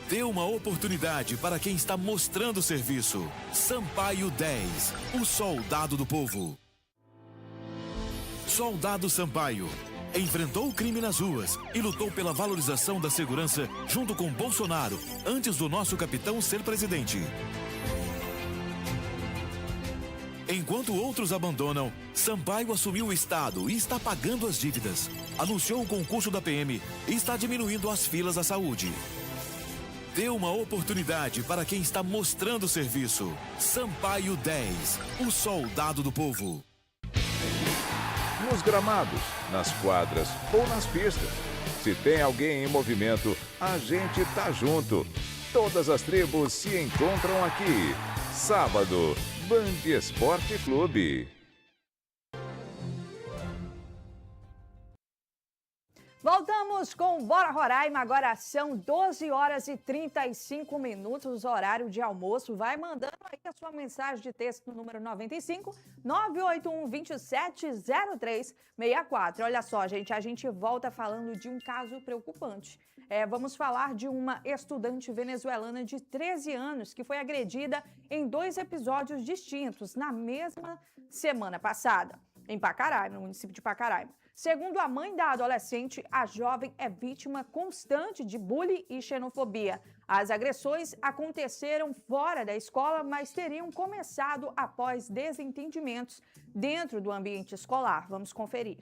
Dê uma oportunidade para quem está mostrando serviço. Sampaio 10, o soldado do povo. Soldado Sampaio enfrentou o crime nas ruas e lutou pela valorização da segurança junto com Bolsonaro, antes do nosso capitão ser presidente. Enquanto outros abandonam, Sampaio assumiu o Estado e está pagando as dívidas. Anunciou o concurso da PM e está diminuindo as filas à saúde. Dê uma oportunidade para quem está mostrando serviço. Sampaio 10, o soldado do povo. Nos gramados, nas quadras ou nas pistas. Se tem alguém em movimento, a gente tá junto. Todas as tribos se encontram aqui. Sábado, Band Esporte Clube. Voltamos com o Bora Roraima, agora são 12 horas e 35 minutos, horário de almoço. Vai mandando aí a sua mensagem de texto no número 95 981 27 0364. Olha só, gente, a gente volta falando de um caso preocupante. Vamos falar de uma estudante venezuelana de 13 anos que foi agredida em 2 episódios distintos na mesma semana passada, em Pacaraima, no município de Pacaraima. Segundo a mãe da adolescente, a jovem é vítima constante de bullying e xenofobia. As agressões aconteceram fora da escola, mas teriam começado após desentendimentos dentro do ambiente escolar. Vamos conferir.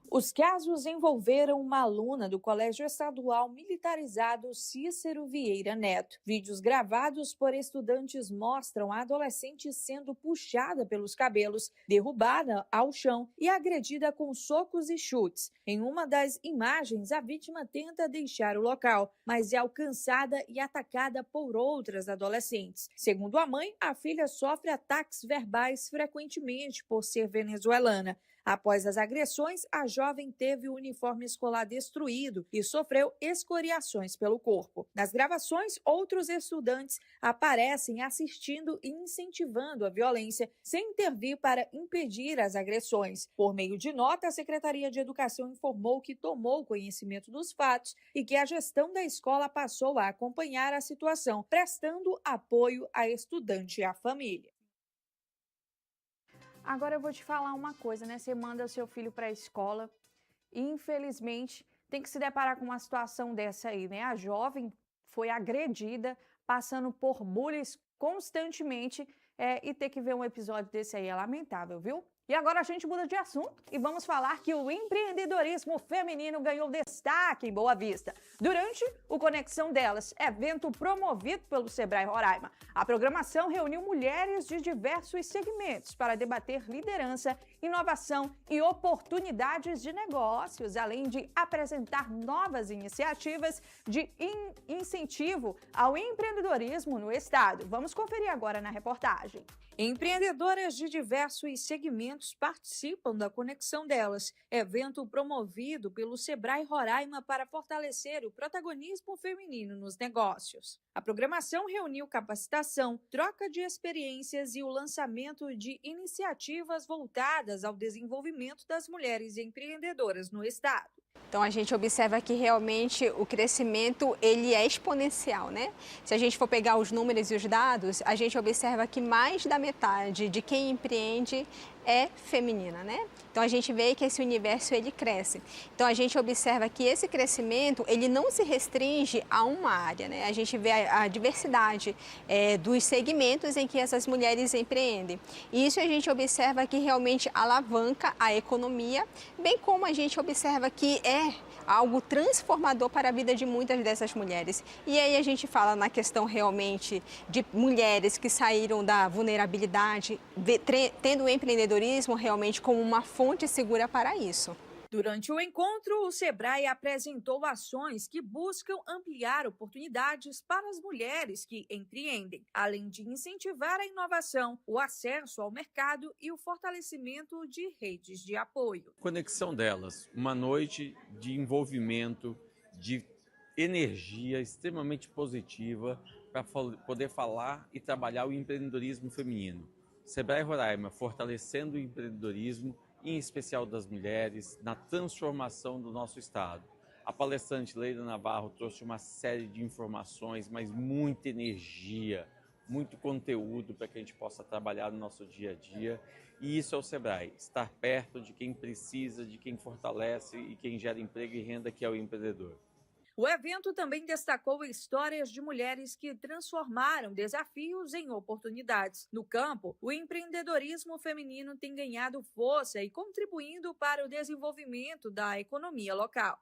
Os casos envolveram uma aluna do Colégio Estadual Militarizado Cícero Vieira Neto. Vídeos gravados por estudantes mostram a adolescente sendo puxada pelos cabelos, derrubada ao chão e agredida com socos e chutes. Em uma das imagens, a vítima tenta deixar o local, mas é alcançada e atacada por outras adolescentes. Segundo a mãe, a filha sofre ataques verbais frequentemente por ser venezuelana. Após as agressões, a jovem teve o uniforme escolar destruído e sofreu escoriações pelo corpo. Nas gravações, outros estudantes aparecem assistindo e incentivando a violência, sem intervir para impedir as agressões. Por meio de nota, a Secretaria de Educação informou que tomou conhecimento dos fatos e que a gestão da escola passou a acompanhar a situação, prestando apoio à estudante e à família. Agora eu vou te falar uma coisa, né? Você manda seu filho para a escola e, infelizmente, tem que se deparar com uma situação dessa aí, né? A jovem foi agredida, passando por bullying constantemente e ter que ver um episódio desse aí é lamentável, viu? E agora a gente muda de assunto e vamos falar que o empreendedorismo feminino ganhou destaque em Boa Vista. Durante o Conexão Delas, evento promovido pelo Sebrae Roraima, a programação reuniu mulheres de diversos segmentos para debater liderança, inovação e oportunidades de negócios, além de apresentar novas iniciativas de incentivo ao empreendedorismo no estado. Vamos conferir agora na reportagem. Empreendedoras de diversos segmentos participam da Conexão Delas, evento promovido pelo Sebrae Roraima para fortalecer o protagonismo feminino nos negócios. A programação reuniu capacitação, troca de experiências e o lançamento de iniciativas voltadas ao desenvolvimento das mulheres empreendedoras no estado. Então a gente observa que realmente o crescimento ele é exponencial, né? Se a gente for pegar os números e os dados, a gente observa que mais da metade de quem empreende é feminina, né? Então a gente vê que esse universo ele cresce. Então a gente observa que esse crescimento ele não se restringe a uma área, né? A gente vê a diversidade dos segmentos em que essas mulheres empreendem. E isso a gente observa que realmente alavanca a economia, bem como a gente observa que é algo transformador para a vida de muitas dessas mulheres. E aí a gente fala na questão realmente de mulheres que saíram da vulnerabilidade, tendo o empreendedorismo realmente como uma fonte segura para isso. Durante o encontro, o Sebrae apresentou ações que buscam ampliar oportunidades para as mulheres que empreendem, além de incentivar a inovação, o acesso ao mercado e o fortalecimento de redes de apoio. Conexão Delas, uma noite de envolvimento, de energia extremamente positiva para poder falar e trabalhar o empreendedorismo feminino. Sebrae Roraima fortalecendo o empreendedorismo, em especial das mulheres, na transformação do nosso estado. A palestrante Leila Navarro trouxe uma série de informações, mas muita energia, muito conteúdo para que a gente possa trabalhar no nosso dia a dia. E isso é o Sebrae, estar perto de quem precisa, de quem fortalece e quem gera emprego e renda, que é o empreendedor. O evento também destacou histórias de mulheres que transformaram desafios em oportunidades. No campo, o empreendedorismo feminino tem ganhado força e contribuindo para o desenvolvimento da economia local.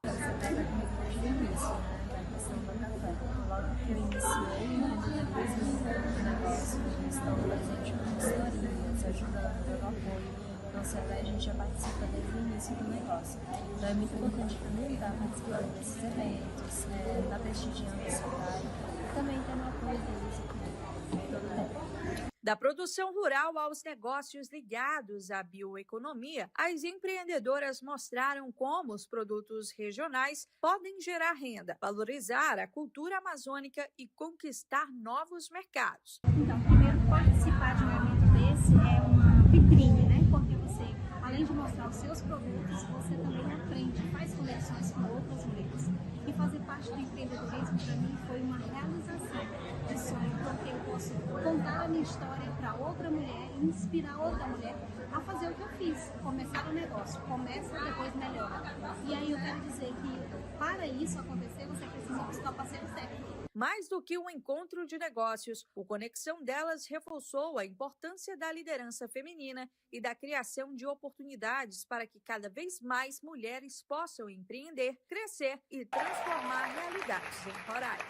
Então, o Sebrae, a gente já participa desde o início do negócio. Então, é muito importante também estar participando desses eventos, estar prestigiando o Sebrae e também tendo apoio deles aqui todo tempo. Da produção rural aos negócios ligados à bioeconomia, as empreendedoras mostraram como os produtos regionais podem gerar renda, valorizar a cultura amazônica e conquistar novos mercados. Então, primeiro, participar de um evento desse é uma vitrine, né? Porque você, além de mostrar os seus produtos, você também aprende, faz conexões com outras mulheres. E fazer parte do empreendedorismo, para mim, foi uma realização de sonho, porque eu posso contar a minha história para outra mulher e inspirar outra mulher a fazer o que eu fiz, começar um negócio, começa, depois melhora. E aí eu quero dizer que, para isso acontecer, você precisa buscar o parceiro certo. Mais do que um encontro de negócios, o Conexão Delas reforçou a importância da liderança feminina e da criação de oportunidades para que cada vez mais mulheres possam empreender, crescer e transformar realidades em Roraima.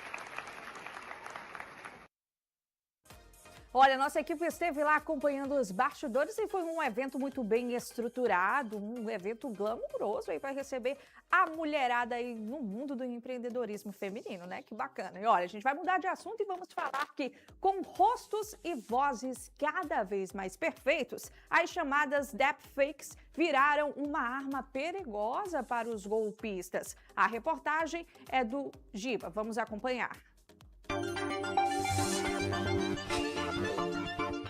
Olha, nossa equipe esteve lá acompanhando os bastidores e foi um evento muito bem estruturado, um evento glamouroso aí para receber a mulherada aí no mundo do empreendedorismo feminino, né? Que bacana. E olha, a gente vai mudar de assunto e vamos falar que com rostos e vozes cada vez mais perfeitos, as chamadas deepfakes viraram uma arma perigosa para os golpistas. A reportagem é do Giba. Vamos acompanhar.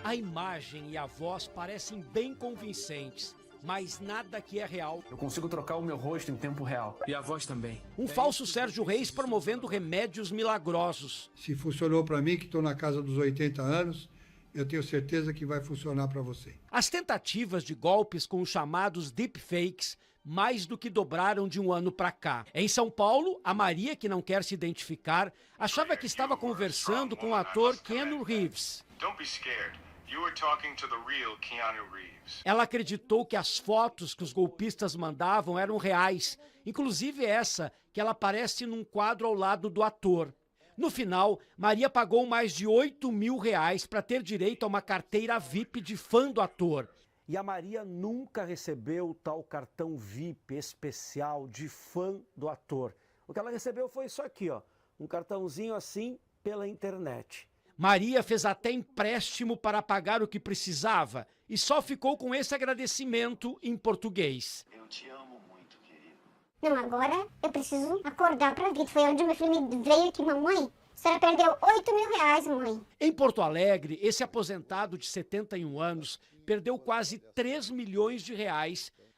A imagem e a voz parecem bem convincentes, mas nada que é real. Eu consigo trocar o meu rosto em tempo real. E a voz também. Um falso Sérgio Reis promovendo remédios milagrosos. Se funcionou para mim, que estou na casa dos 80 anos, eu tenho certeza que vai funcionar para você. As tentativas de golpes com os chamados deepfakes mais do que dobraram de um ano para cá. Em São Paulo, a Maria, que não quer se identificar, achava que estava conversando com o ator Keanu Reeves. Don't be scared. You were talking to the real Keanu Reeves. Ela acreditou que as fotos que os golpistas mandavam eram reais, inclusive essa, que ela aparece num quadro ao lado do ator. No final, Maria pagou mais de R$8.000 para ter direito a uma carteira VIP de fã do ator. E a Maria nunca recebeu o tal cartão VIP especial de fã do ator. O que ela recebeu foi isso aqui, ó, um cartãozinho assim pela internet. Maria fez até empréstimo para pagar o que precisava e só ficou com esse agradecimento em português. Eu te amo muito, querido. Não, agora eu preciso acordar para a vida. Foi onde meu filho me veio aqui, mamãe. A senhora perdeu R$8.000, mãe. Em Porto Alegre, esse aposentado de 71 anos perdeu quase R$3 milhões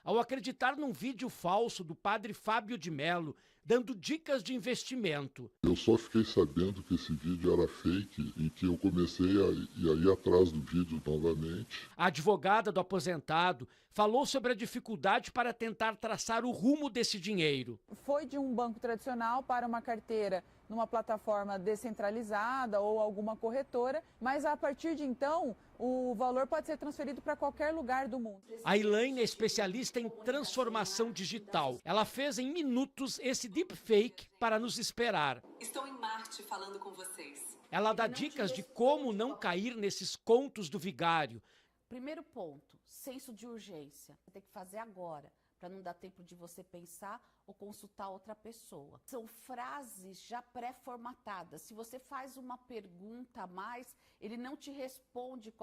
ao acreditar num vídeo falso do padre Fábio de Mello, dando dicas de investimento. Eu só fiquei sabendo que esse vídeo era fake e que eu comecei a ir atrás do vídeo novamente. A advogada do aposentado falou sobre a dificuldade para tentar traçar o rumo desse dinheiro. Foi de um banco tradicional para uma carteira numa plataforma descentralizada ou alguma corretora, mas a partir de então o valor pode ser transferido para qualquer lugar do mundo. A Elaine é especialista em transformação digital. Ela fez em minutos esse deepfake para nos esperar. Estou em Marte falando com vocês. Ela dá dicas de como não cair nesses contos do vigário. Primeiro ponto, senso de urgência. Você tem que fazer agora, para não dar tempo de você pensar ou consultar outra pessoa. São frases já pré-formatadas. Se você faz uma pergunta a mais, ele não te responde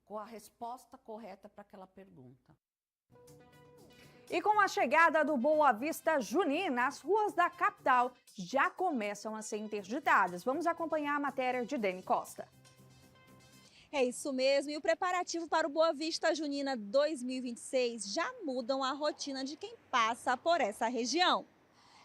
com a resposta correta para aquela pergunta. E com a chegada do Boa Vista Junina, as ruas da capital já começam a ser interditadas. Vamos acompanhar a matéria de Dani Costa. É isso mesmo, e o preparativo para o Boa Vista Junina 2026 já mudam a rotina de quem passa por essa região.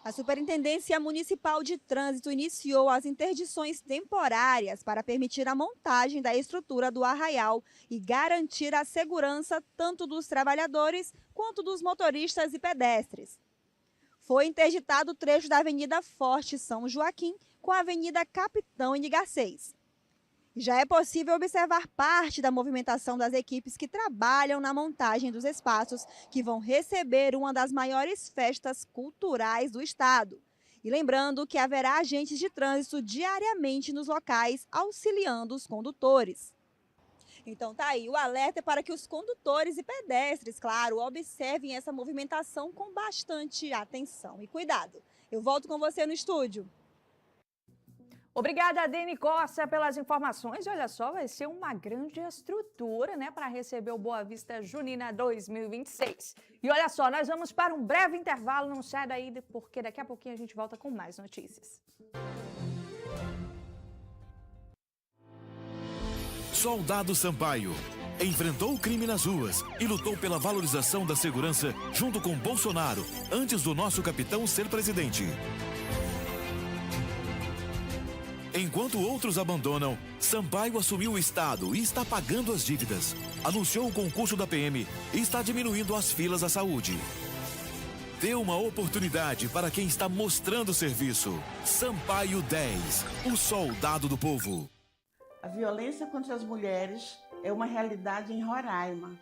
A Superintendência Municipal de Trânsito iniciou as interdições temporárias para permitir a montagem da estrutura do arraial e garantir a segurança tanto dos trabalhadores quanto dos motoristas e pedestres. Foi interditado o trecho da Avenida Forte São Joaquim com a Avenida Capitão Garcês. Já é possível observar parte da movimentação das equipes que trabalham na montagem dos espaços que vão receber uma das maiores festas culturais do estado. E lembrando que haverá agentes de trânsito diariamente nos locais auxiliando os condutores. Então tá aí, o alerta é para que os condutores e pedestres, claro, observem essa movimentação com bastante atenção e cuidado. Eu volto com você no estúdio. Obrigada, Deni Costa, pelas informações. Olha só, vai ser uma grande estrutura, né, para receber o Boa Vista Junina 2026. E olha só, nós vamos para um breve intervalo, não sai daí, porque daqui a pouquinho a gente volta com mais notícias. Soldado Sampaio enfrentou o crime nas ruas e lutou pela valorização da segurança junto com Bolsonaro, antes do nosso capitão ser presidente. Enquanto outros abandonam, Sampaio assumiu o Estado e está pagando as dívidas. Anunciou o concurso da PM e está diminuindo as filas à saúde. Dê uma oportunidade para quem está mostrando serviço. Sampaio 10, o soldado do povo. A violência contra as mulheres é uma realidade em Roraima.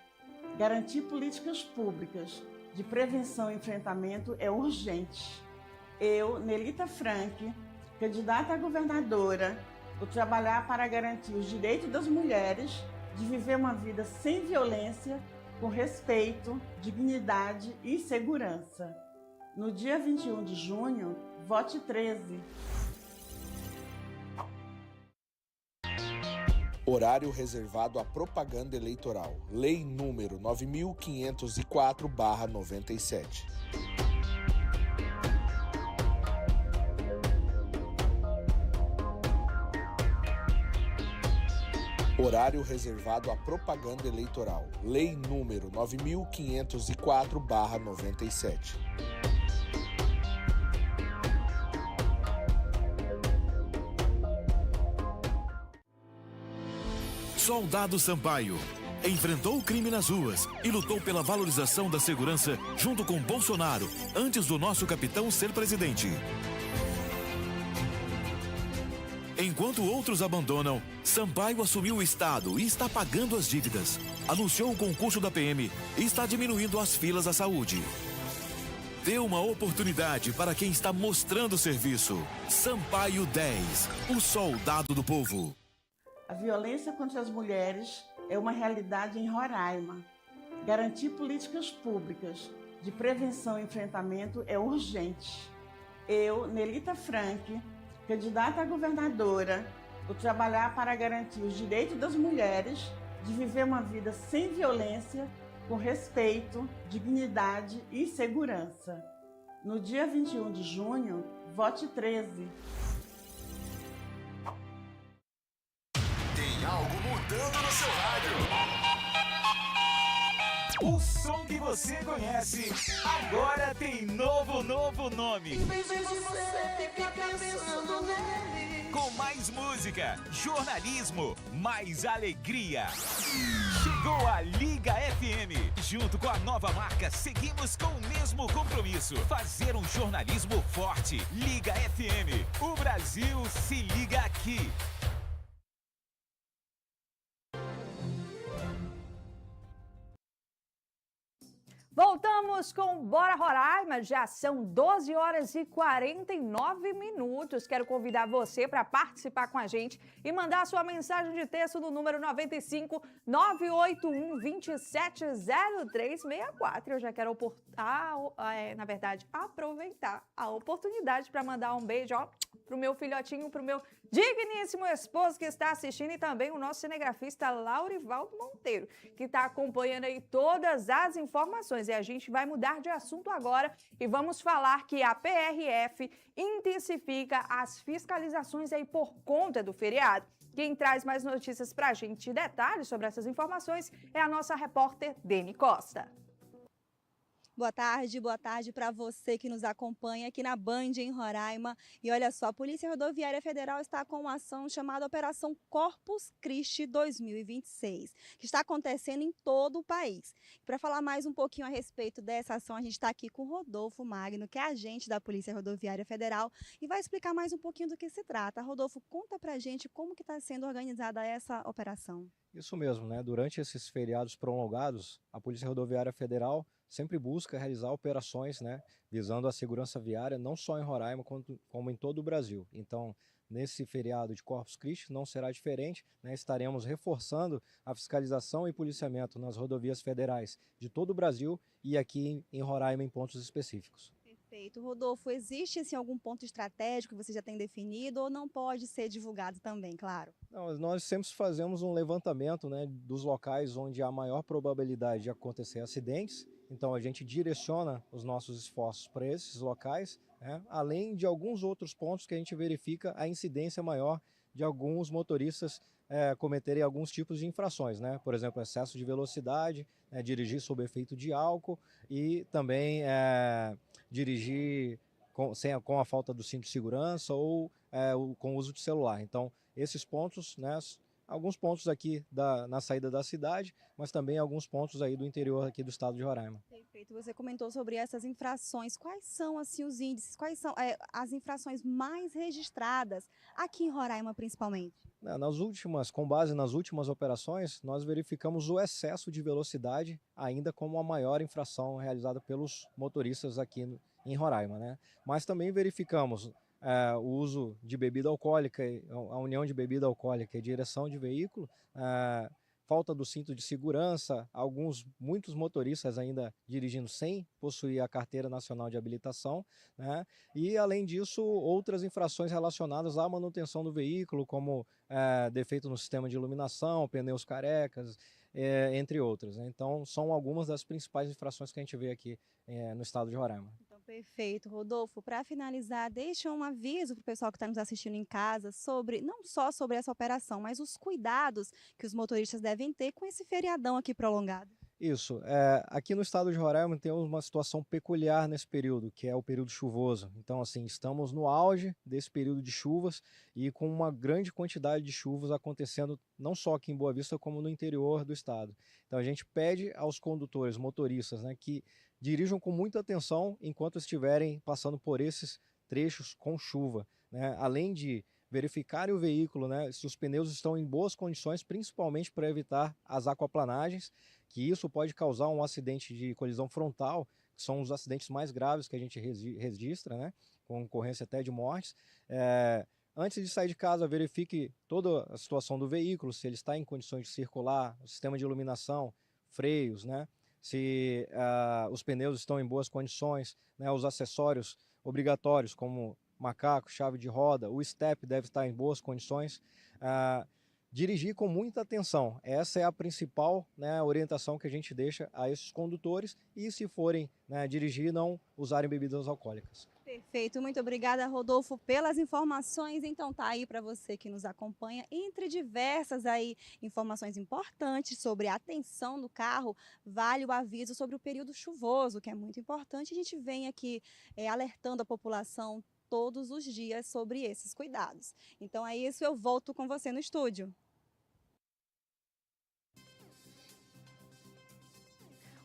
Garantir políticas públicas de prevenção e enfrentamento é urgente. Eu, Nelita Frank, candidata a governadora, vou trabalhar para garantir os direitos das mulheres de viver uma vida sem violência, com respeito, dignidade e segurança. No dia 21 de junho, vote 13. Horário reservado à propaganda eleitoral. Lei número 9504/97. Horário reservado à propaganda eleitoral. Lei número 9504/97. Soldado Sampaio enfrentou o crime nas ruas e lutou pela valorização da segurança junto com Bolsonaro, antes do nosso capitão ser presidente. Enquanto outros abandonam, Sampaio assumiu o Estado e está pagando as dívidas. Anunciou o concurso da PM e está diminuindo as filas à saúde. Dê uma oportunidade para quem está mostrando serviço. Sampaio 10, o soldado do povo. A violência contra as mulheres é uma realidade em Roraima. Garantir políticas públicas de prevenção e enfrentamento é urgente. Eu, Nelita Frank, candidata a governadora, vou trabalhar para garantir os direitos das mulheres de viver uma vida sem violência, com respeito, dignidade e segurança. No dia 21 de junho, vote 13. Tem algo mudando no seu rádio. O som que você conhece agora tem novo nome. Com mais música, jornalismo, mais alegria. Chegou a Liga FM. Junto com a nova marca, seguimos com o mesmo compromisso: fazer um jornalismo forte. Liga FM. O Brasil se liga aqui. Voltamos com Bora Roraima, já são 12 horas e 49 minutos. Quero convidar você para participar com a gente e mandar sua mensagem de texto no número 95 981 270364. Eu já quero aproveitar a oportunidade para mandar um beijo pro meu filhotinho, pro meu digníssimo esposo que está assistindo e também o nosso cinegrafista Laurivaldo Monteiro, que está acompanhando aí todas as informações. E a gente vai mudar de assunto agora e vamos falar que a PRF intensifica as fiscalizações aí por conta do feriado. Quem traz mais notícias pra gente e detalhes sobre essas informações é a nossa repórter Deni Costa. Boa tarde para você que nos acompanha aqui na Band em Roraima. E olha só, a Polícia Rodoviária Federal está com uma ação chamada Operação Corpus Christi 2026, que está acontecendo em todo o país. Para falar mais um pouquinho a respeito dessa ação, a gente está aqui com o Rodolfo Magno, que é agente da Polícia Rodoviária Federal, e vai explicar mais um pouquinho do que se trata. Rodolfo, conta pra gente como que está sendo organizada essa operação. Isso mesmo, né? Durante esses feriados prolongados, a Polícia Rodoviária Federal sempre busca realizar operações, né, visando a segurança viária, não só em Roraima, como em todo o Brasil. Então, nesse feriado de Corpus Christi não será diferente, né? Estaremos reforçando a fiscalização e policiamento nas rodovias federais de todo o Brasil e aqui em Roraima em pontos específicos. Perfeito. Rodolfo, existe assim, algum ponto estratégico que você já tem definido ou não pode ser divulgado também, claro? Não, nós sempre fazemos um levantamento, né, dos locais onde há maior probabilidade de acontecer acidentes. Então a gente direciona os nossos esforços para esses locais, né, além de alguns outros pontos que a gente verifica a incidência maior de alguns motoristas cometerem alguns tipos de infrações, né? Por exemplo, excesso de velocidade, dirigir sob efeito de álcool e também dirigir com a falta do cinto de segurança ou com o uso de celular. Então, esses pontos, né, alguns pontos aqui na saída da cidade, mas também alguns pontos aí do interior aqui do estado de Roraima. Perfeito. Você comentou sobre essas infrações. Quais são assim os índices? Quais são as infrações mais registradas aqui em Roraima, principalmente? Com base nas últimas operações, nós verificamos o excesso de velocidade ainda como a maior infração realizada pelos motoristas aqui em Roraima, né? Mas também verificamos o uso de bebida alcoólica, a união de bebida alcoólica e direção de veículo, falta do cinto de segurança, muitos motoristas ainda dirigindo sem possuir a carteira nacional de habilitação, né? E além disso, outras infrações relacionadas à manutenção do veículo, como defeito no sistema de iluminação, pneus carecas, entre outras, né? Então, são algumas das principais infrações que a gente vê aqui no estado de Roraima. Perfeito, Rodolfo. Para finalizar, deixa um aviso para o pessoal que está nos assistindo em casa não só sobre essa operação, mas os cuidados que os motoristas devem ter com esse feriadão aqui prolongado. Isso. Aqui no estado de Roraima temos uma situação peculiar nesse período, que é o período chuvoso. Então, assim, estamos no auge desse período de chuvas e com uma grande quantidade de chuvas acontecendo não só aqui em Boa Vista, como no interior do estado. Então, a gente pede aos condutores, motoristas, né, que dirijam com muita atenção enquanto estiverem passando por esses trechos com chuva, né? Além de verificarem o veículo, né, se os pneus estão em boas condições, principalmente para evitar as aquaplanagens, que isso pode causar um acidente de colisão frontal, que são os acidentes mais graves que a gente registra, né, com ocorrência até de mortes. Antes de sair de casa, verifique toda a situação do veículo, se ele está em condições de circular, o sistema de iluminação, freios, né, se os pneus estão em boas condições, né, os acessórios obrigatórios como macaco, chave de roda, o step deve estar em boas condições. Dirigir com muita atenção, essa é a principal, né, orientação que a gente deixa a esses condutores e se forem, né, dirigir, não usarem bebidas alcoólicas. Perfeito, muito obrigada, Rodolfo, pelas informações. Então tá aí para você que nos acompanha, entre diversas aí informações importantes sobre a atenção no carro, vale o aviso sobre o período chuvoso, que é muito importante. A gente vem aqui alertando a população todos os dias sobre esses cuidados. Então é isso, eu volto com você no estúdio.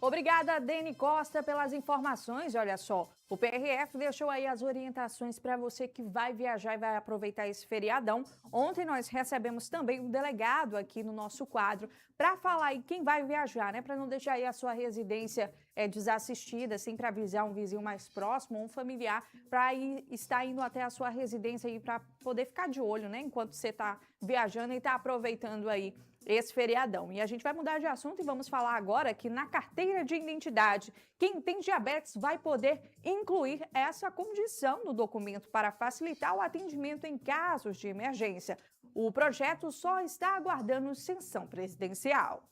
Obrigada, Deni Costa, pelas informações. Olha só, o PRF deixou aí as orientações para você que vai viajar e vai aproveitar esse feriadão. Ontem nós recebemos também um delegado aqui no nosso quadro para falar aí quem vai viajar, né? Para não deixar aí a sua residência desassistida, sempre avisar um vizinho mais próximo, um familiar, para estar indo até a sua residência aí para poder ficar de olho, né? Enquanto você está viajando e está aproveitando aí esse feriadão. E a gente vai mudar de assunto e vamos falar agora que na carteira de identidade, quem tem diabetes vai poder incluir essa condição no documento para facilitar o atendimento em casos de emergência. O projeto só está aguardando sanção presidencial.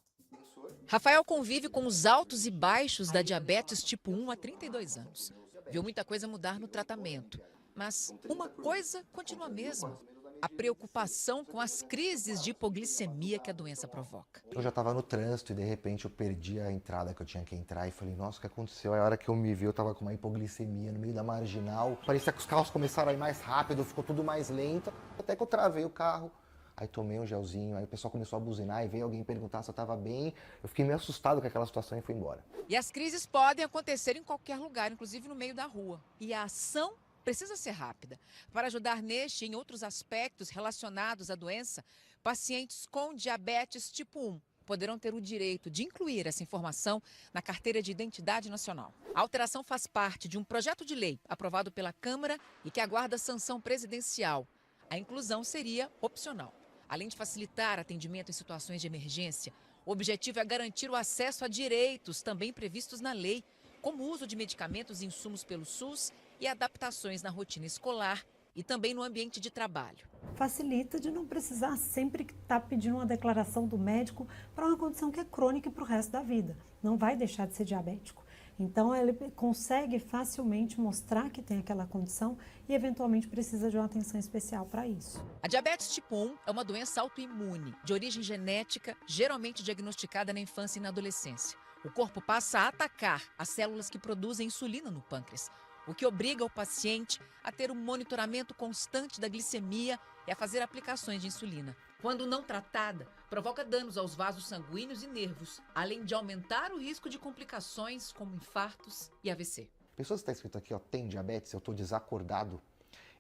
Rafael convive com os altos e baixos da diabetes tipo 1 há 32 anos. Viu muita coisa mudar no tratamento, mas uma coisa continua a mesma: a preocupação com as crises de hipoglicemia que a doença provoca. Eu já estava no trânsito e de repente eu perdi a entrada que eu tinha que entrar e falei, nossa, o que aconteceu? Aí a hora que eu me vi, eu estava com uma hipoglicemia no meio da marginal. Parecia que os carros começaram a ir mais rápido, ficou tudo mais lento, até que eu travei o carro. Aí tomei um gelzinho, aí o pessoal começou a buzinar e veio alguém perguntar se eu estava bem. Eu fiquei meio assustado com aquela situação e fui embora. E as crises podem acontecer em qualquer lugar, inclusive no meio da rua. E a ação precisa ser rápida. Para ajudar neste e em outros aspectos relacionados à doença, pacientes com diabetes tipo 1 poderão ter o direito de incluir essa informação na carteira de identidade nacional. A alteração faz parte de um projeto de lei aprovado pela Câmara e que aguarda sanção presidencial. A inclusão seria opcional. Além de facilitar atendimento em situações de emergência, o objetivo é garantir o acesso a direitos também previstos na lei, como o uso de medicamentos e insumos pelo SUS e adaptações na rotina escolar e também no ambiente de trabalho. Facilita de não precisar sempre estar pedindo uma declaração do médico para uma condição que é crônica para o resto da vida. Não vai deixar de ser diabético. Então, ele consegue facilmente mostrar que tem aquela condição e, eventualmente, precisa de uma atenção especial para isso. A diabetes tipo 1 é uma doença autoimune, de origem genética, geralmente diagnosticada na infância e na adolescência. O corpo passa a atacar as células que produzem insulina no pâncreas, o que obriga o paciente a ter um monitoramento constante da glicemia e a fazer aplicações de insulina. Quando não tratada, provoca danos aos vasos sanguíneos e nervos, além de aumentar o risco de complicações como infartos e AVC. Pessoas que está escrito aqui, ó, tem diabetes, eu estou desacordado.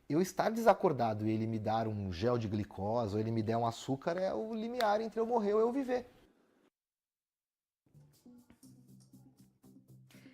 Eu estar desacordado e ele me dar um gel de glicose ou ele me der um açúcar é o limiar entre eu morrer ou eu viver.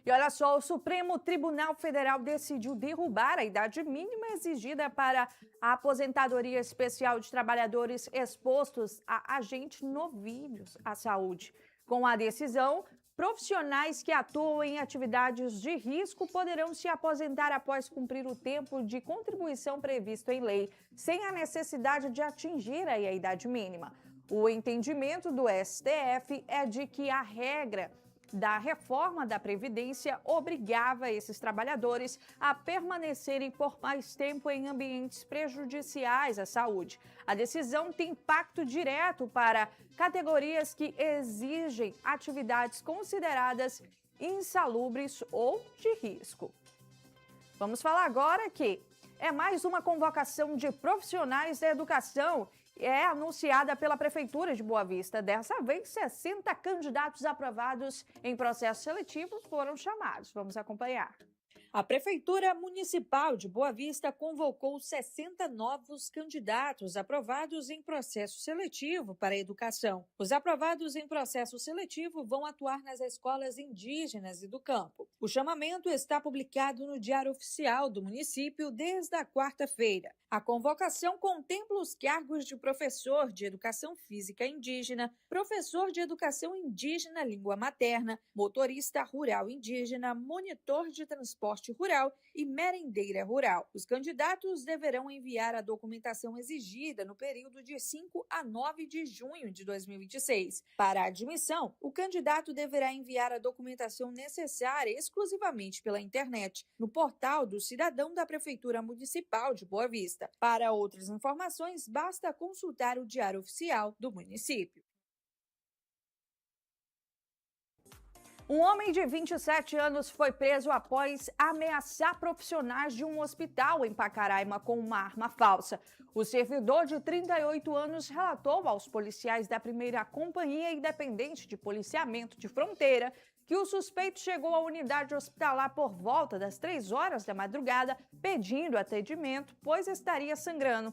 E olha só, o Supremo Tribunal Federal decidiu derrubar a idade mínima exigida para a aposentadoria especial de trabalhadores expostos a agentes novídeos à saúde. Com a decisão, profissionais que atuam em atividades de risco poderão se aposentar após cumprir o tempo de contribuição previsto em lei, sem a necessidade de atingir a idade mínima. O entendimento do STF é de que a regra da reforma da Previdência obrigava esses trabalhadores a permanecerem por mais tempo em ambientes prejudiciais à saúde. A decisão tem impacto direto para categorias que exigem atividades consideradas insalubres ou de risco. Vamos falar agora que é mais uma convocação de profissionais da educação anunciada pela Prefeitura de Boa Vista. Dessa vez, 60 candidatos aprovados em processo seletivo foram chamados. Vamos acompanhar. A Prefeitura Municipal de Boa Vista convocou 60 novos candidatos aprovados em processo seletivo para a educação. Os aprovados em processo seletivo vão atuar nas escolas indígenas e do campo. O chamamento está publicado no Diário Oficial do município desde a quarta-feira. A convocação contempla os cargos de professor de educação física indígena, professor de educação indígena língua materna, motorista rural indígena, monitor de transporte rural e merendeira rural. Os candidatos deverão enviar a documentação exigida no período de 5 a 9 de junho de 2026. Para a admissão, o candidato deverá enviar a documentação necessária exclusivamente pela internet, no portal do cidadão da Prefeitura Municipal de Boa Vista. Para outras informações, basta consultar o Diário Oficial do município. Um homem de 27 anos foi preso após ameaçar profissionais de um hospital em Pacaraima com uma arma falsa. O servidor de 38 anos relatou aos policiais da primeira Companhia Independente de Policiamento de Fronteira que o suspeito chegou à unidade hospitalar por volta das 3 horas da madrugada pedindo atendimento, pois estaria sangrando.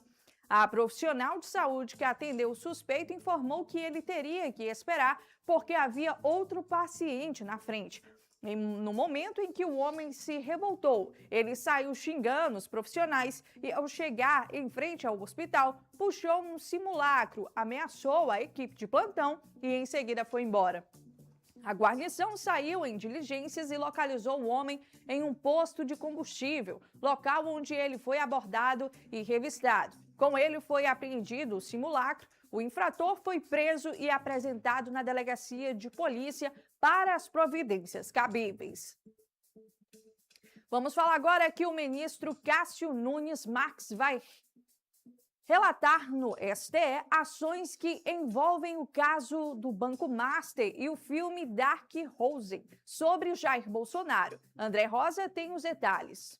A profissional de saúde que atendeu o suspeito informou que ele teria que esperar porque havia outro paciente na frente. No momento em que o homem se revoltou, ele saiu xingando os profissionais e, ao chegar em frente ao hospital, puxou um simulacro, ameaçou a equipe de plantão e em seguida foi embora. A guarnição saiu em diligências e localizou o homem em um posto de combustível, local onde ele foi abordado e revistado. Com ele foi apreendido o simulacro, o infrator foi preso e apresentado na delegacia de polícia para as providências cabíveis. Vamos falar agora que o ministro Cássio Nunes Marques vai relatar no STE ações que envolvem o caso do Banco Master e o filme Dark Rose sobre Jair Bolsonaro. André Rosa tem os detalhes.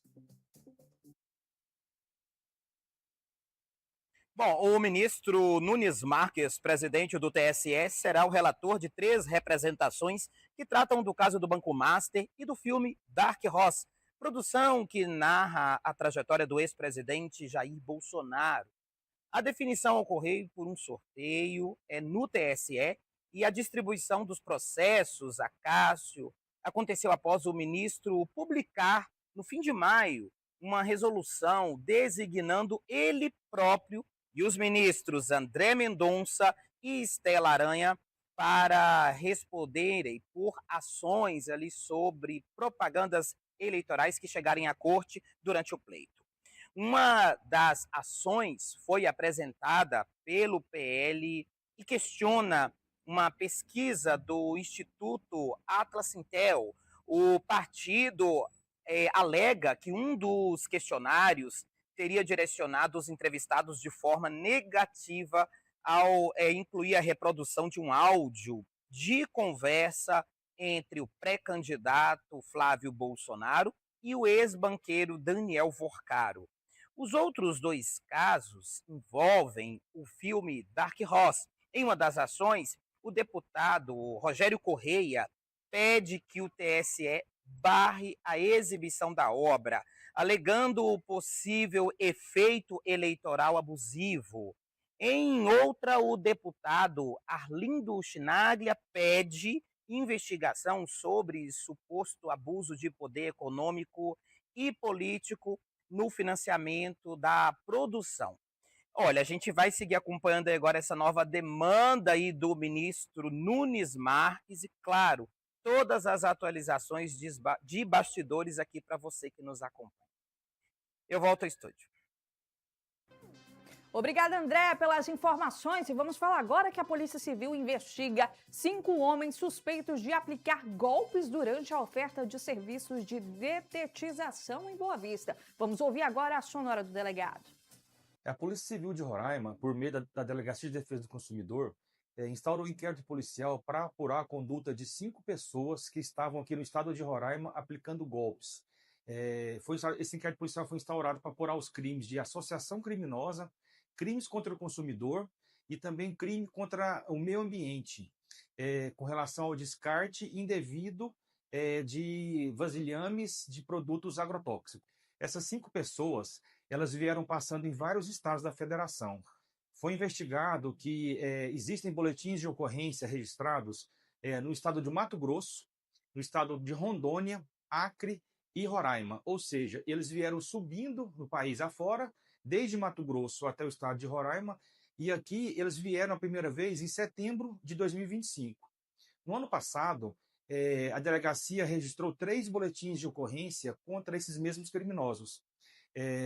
Bom, o ministro Nunes Marques, presidente do TSE, será o relator de 3 representações que tratam do caso do Banco Master e do filme Dark Horse, produção que narra a trajetória do ex-presidente Jair Bolsonaro. A definição ocorreu por um sorteio no TSE e a distribuição dos processos a Cássio aconteceu após o ministro publicar, no fim de maio, uma resolução designando ele próprio e os ministros André Mendonça e Estela Aranha para responderem por ações ali sobre propagandas eleitorais que chegarem à corte durante o pleito. Uma das ações foi apresentada pelo PL e questiona uma pesquisa do Instituto Atlas Intel. O partido alega que um dos questionários teria direcionado os entrevistados de forma negativa ao incluir a reprodução de um áudio de conversa entre o pré-candidato Flávio Bolsonaro e o ex-banqueiro Daniel Vorcaro. Os outros dois casos envolvem o filme Dark Horse. Em uma das ações, o deputado Rogério Correia pede que o TSE barre a exibição da obra, alegando o possível efeito eleitoral abusivo. Em outra, o deputado Arlindo Chinaglia pede investigação sobre suposto abuso de poder econômico e político no financiamento da produção. Olha, a gente vai seguir acompanhando agora essa nova demanda aí do ministro Nunes Marques e, claro, todas as atualizações de bastidores aqui para você que nos acompanha. Eu volto ao estúdio. Obrigada, André, pelas informações. E vamos falar agora que a Polícia Civil investiga 5 homens suspeitos de aplicar golpes durante a oferta de serviços de detetização em Boa Vista. Vamos ouvir agora a sonora do delegado. A Polícia Civil de Roraima, por meio da Delegacia de Defesa do Consumidor, instaurou um inquérito policial para apurar a conduta de 5 pessoas que estavam aqui no estado de Roraima aplicando golpes. Esse inquérito policial foi instaurado para apurar os crimes de associação criminosa, crimes contra o consumidor e também crime contra o meio ambiente, com relação ao descarte indevido de vasilhames de produtos agrotóxicos. Essas 5 pessoas, elas vieram passando em vários estados da federação. Foi investigado que existem boletins de ocorrência registrados no estado de Mato Grosso, no estado de Rondônia, Acre e Roraima. Ou seja, eles vieram subindo no país afora, desde Mato Grosso até o estado de Roraima, e aqui eles vieram a primeira vez em setembro de 2025. No ano passado, a delegacia registrou 3 boletins de ocorrência contra esses mesmos criminosos.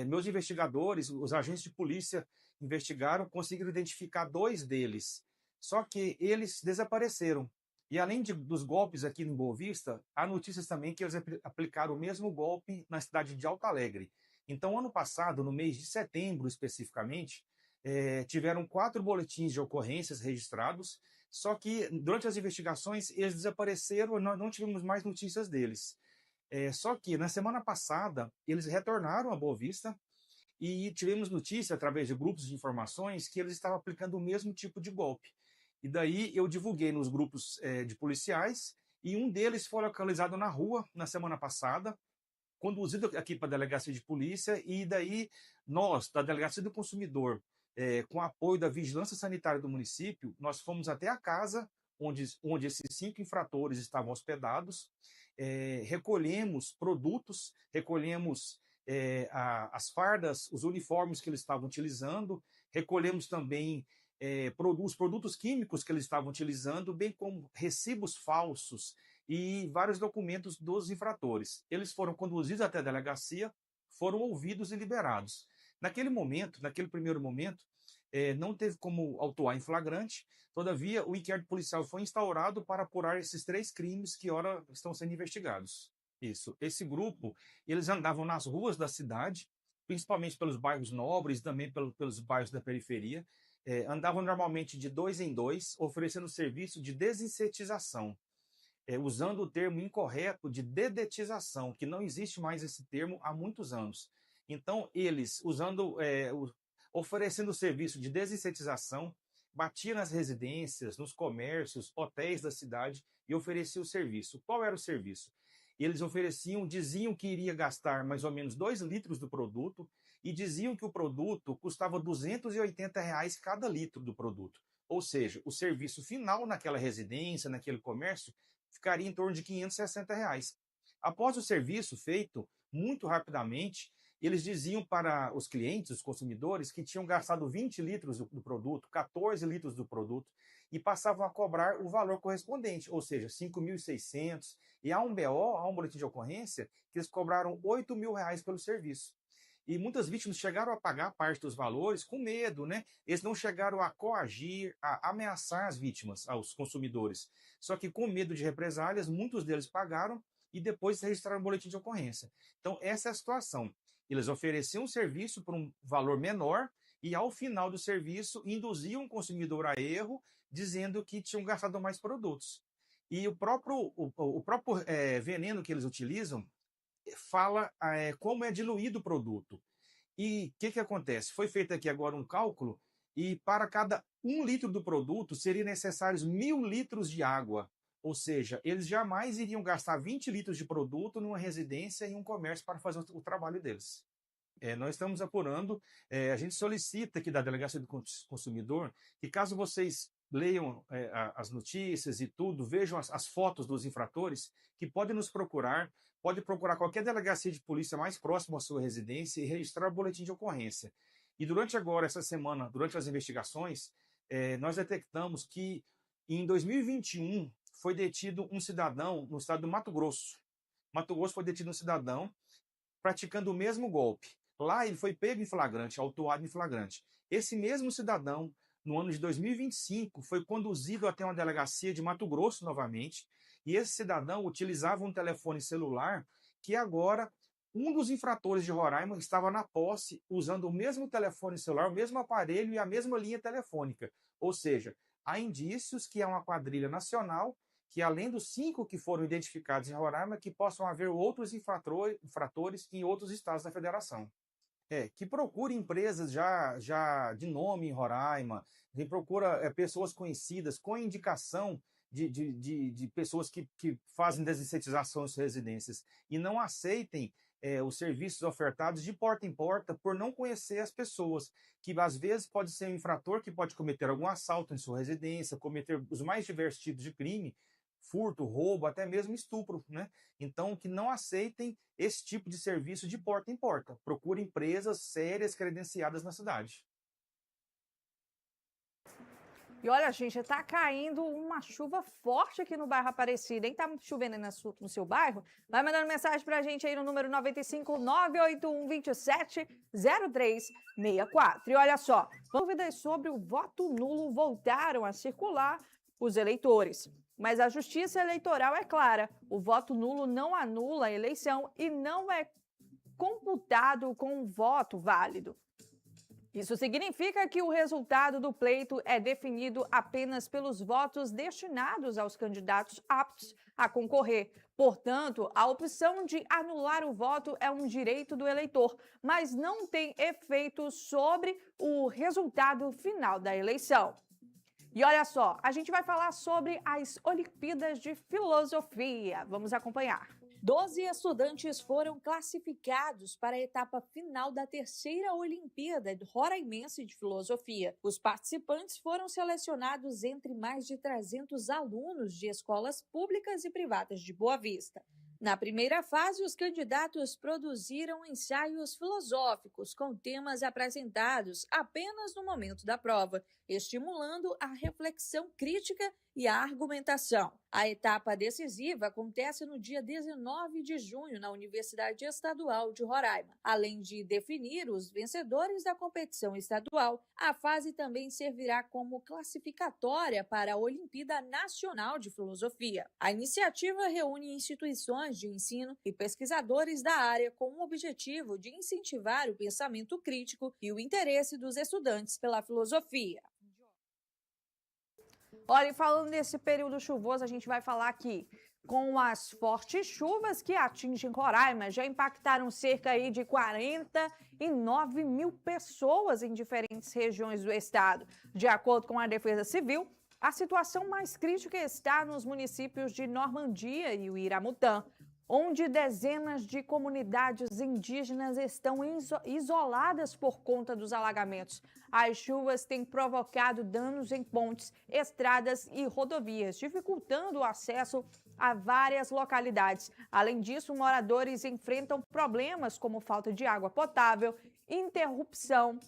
Meus investigadores, os agentes de polícia investigaram, conseguiram identificar 2 deles, só que eles desapareceram. E além dos golpes aqui em Boa Vista, há notícias também que eles aplicaram o mesmo golpe na cidade de Alto Alegre. Então, ano passado, no mês de setembro especificamente, tiveram 4 boletins de ocorrências registrados, só que durante as investigações eles desapareceram e nós não tivemos mais notícias deles. Só que na semana passada eles retornaram a Boa Vista e tivemos notícia através de grupos de informações que eles estavam aplicando o mesmo tipo de golpe. E daí eu divulguei nos grupos de policiais e um deles foi localizado na rua na semana passada, conduzido aqui para a delegacia de polícia, e daí nós, da Delegacia do Consumidor, com apoio da Vigilância Sanitária do município, nós fomos até a casa onde esses 5 infratores estavam hospedados, recolhemos produtos, recolhemos as fardas, os uniformes que eles estavam utilizando, recolhemos também os produtos químicos que eles estavam utilizando, bem como recibos falsos e vários documentos dos infratores. Eles foram conduzidos até a delegacia, foram ouvidos e liberados. Naquele primeiro momento, não teve como autuar em flagrante, todavia o inquérito policial foi instaurado para apurar esses 3 crimes que ora estão sendo investigados. Esse grupo, eles andavam nas ruas da cidade, principalmente pelos bairros nobres, também pelos bairros da periferia, andavam normalmente de 2 em 2, oferecendo serviço de desinsetização, usando o termo incorreto de dedetização, que não existe mais esse termo há muitos anos. Então, eles, oferecendo o serviço de desinsetização, batiam nas residências, nos comércios, hotéis da cidade e ofereciam o serviço. Qual era o serviço? Eles diziam que iria gastar mais ou menos 2 litros do produto e diziam que o produto custava R$ 280 cada litro do produto. Ou seja, o serviço final naquela residência, naquele comércio, ficaria em torno de R$ 560. Após o serviço feito, muito rapidamente, eles diziam para os clientes, os consumidores, que tinham gastado 20 litros do produto, 14 litros do produto, e passavam a cobrar o valor correspondente, ou seja, 5.600. E há um BO, há um boletim de ocorrência, que eles cobraram R$8.000 pelo serviço. E muitas vítimas chegaram a pagar parte dos valores com medo, né? Eles não chegaram a coagir, a ameaçar as vítimas, aos consumidores. Só que com medo de represálias, muitos deles pagaram e depois registraram o boletim de ocorrência. Então, essa é a situação. Eles ofereciam um serviço por um valor menor e, ao final do serviço, induziam o consumidor a erro, dizendo que tinham gastado mais produtos. E o próprio veneno que eles utilizam fala como é diluído o produto. E o que acontece? Foi feito aqui agora um cálculo e para cada 1 litro do produto seriam necessários 1.000 litros de água. Ou seja, eles jamais iriam gastar 20 litros de produto numa residência e um comércio para fazer o trabalho deles. Nós estamos apurando, a gente solicita aqui da Delegacia do Consumidor que, caso vocês leiam as notícias e tudo, vejam as fotos dos infratores, que podem nos procurar, pode procurar qualquer delegacia de polícia mais próxima à sua residência e registrar o boletim de ocorrência. E durante agora, essa semana, durante as investigações, nós detectamos que em 2021 foi detido um cidadão no estado do Mato Grosso. Mato Grosso foi detido um cidadão praticando o mesmo golpe. Lá ele foi pego em flagrante, autuado em flagrante. Esse mesmo cidadão, no ano de 2025, foi conduzido até uma delegacia de Mato Grosso novamente, e esse cidadão utilizava um telefone celular que agora um dos infratores de Roraima estava na posse, usando o mesmo telefone celular, o mesmo aparelho e a mesma linha telefônica. Ou seja, há indícios que é uma quadrilha nacional, que além dos 5 que foram identificados em Roraima, que possam haver outros infratores em outros estados da federação. Que procure empresas já de nome em Roraima, que procura pessoas conhecidas, com indicação de pessoas que fazem desinsetização em suas residências, e não aceitem os serviços ofertados de porta em porta por não conhecer as pessoas, que às vezes pode ser um infrator que pode cometer algum assalto em sua residência, cometer os mais diversos tipos de crime, furto, roubo, até mesmo estupro, né? Então, que não aceitem esse tipo de serviço de porta em porta. Procure empresas sérias, credenciadas na cidade. E olha, gente, tá caindo uma chuva forte aqui no bairro Aparecida, hein? Tá chovendo no seu bairro? Vai mandando mensagem pra gente aí no número 95 981 27 0364. E olha só, dúvidas sobre o voto nulo voltaram a circular os eleitores. Mas a Justiça Eleitoral é clara, o voto nulo não anula a eleição e não é computado com um voto válido. Isso significa que o resultado do pleito é definido apenas pelos votos destinados aos candidatos aptos a concorrer. Portanto, a opção de anular o voto é um direito do eleitor, mas não tem efeito sobre o resultado final da eleição. E olha só, a gente vai falar sobre as Olimpíadas de Filosofia. Vamos acompanhar. 12 estudantes foram classificados para a etapa final da 3ª Olimpíada Roraimense de Filosofia. Os participantes foram selecionados entre mais de 300 alunos de escolas públicas e privadas de Boa Vista. Na primeira fase, os candidatos produziram ensaios filosóficos com temas apresentados apenas no momento da prova, estimulando a reflexão crítica e a argumentação. A etapa decisiva acontece no dia 19 de junho na Universidade Estadual de Roraima. Além de definir os vencedores da competição estadual, a fase também servirá como classificatória para a Olimpíada Nacional de Filosofia. A iniciativa reúne instituições de ensino e pesquisadores da área com o objetivo de incentivar o pensamento crítico e o interesse dos estudantes pela filosofia. Olha, e falando desse período chuvoso, a gente vai falar aqui. Com as fortes chuvas que atingem Roraima, já impactaram cerca aí de 49 mil pessoas em diferentes regiões do estado. De acordo com a Defesa Civil, a situação mais crítica está nos municípios de Normandia e Uiramutã, onde dezenas de comunidades indígenas estão isoladas por conta dos alagamentos. As chuvas têm provocado danos em pontes, estradas e rodovias, dificultando o acesso a várias localidades. Além disso, moradores enfrentam problemas como falta de água potável, interrupção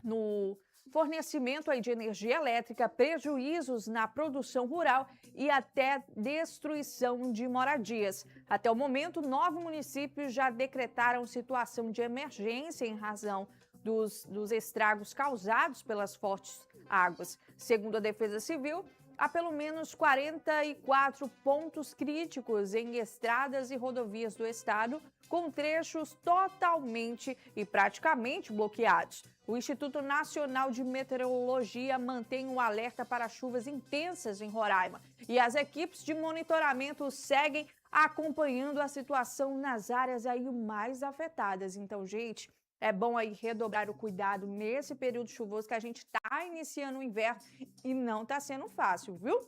no fornecimento aí de energia elétrica, prejuízos na produção rural e até destruição de moradias. Até o momento, 9 municípios já decretaram situação de emergência em razão dos estragos causados pelas fortes águas. Segundo a Defesa Civil, há pelo menos 44 pontos críticos em estradas e rodovias do estado, com trechos totalmente e praticamente bloqueados. O Instituto Nacional de Meteorologia mantém um alerta para chuvas intensas em Roraima e as equipes de monitoramento seguem acompanhando a situação nas áreas aí mais afetadas. Então, gente, é bom aí redobrar o cuidado nesse período chuvoso que a gente está iniciando o inverno e não está sendo fácil, viu?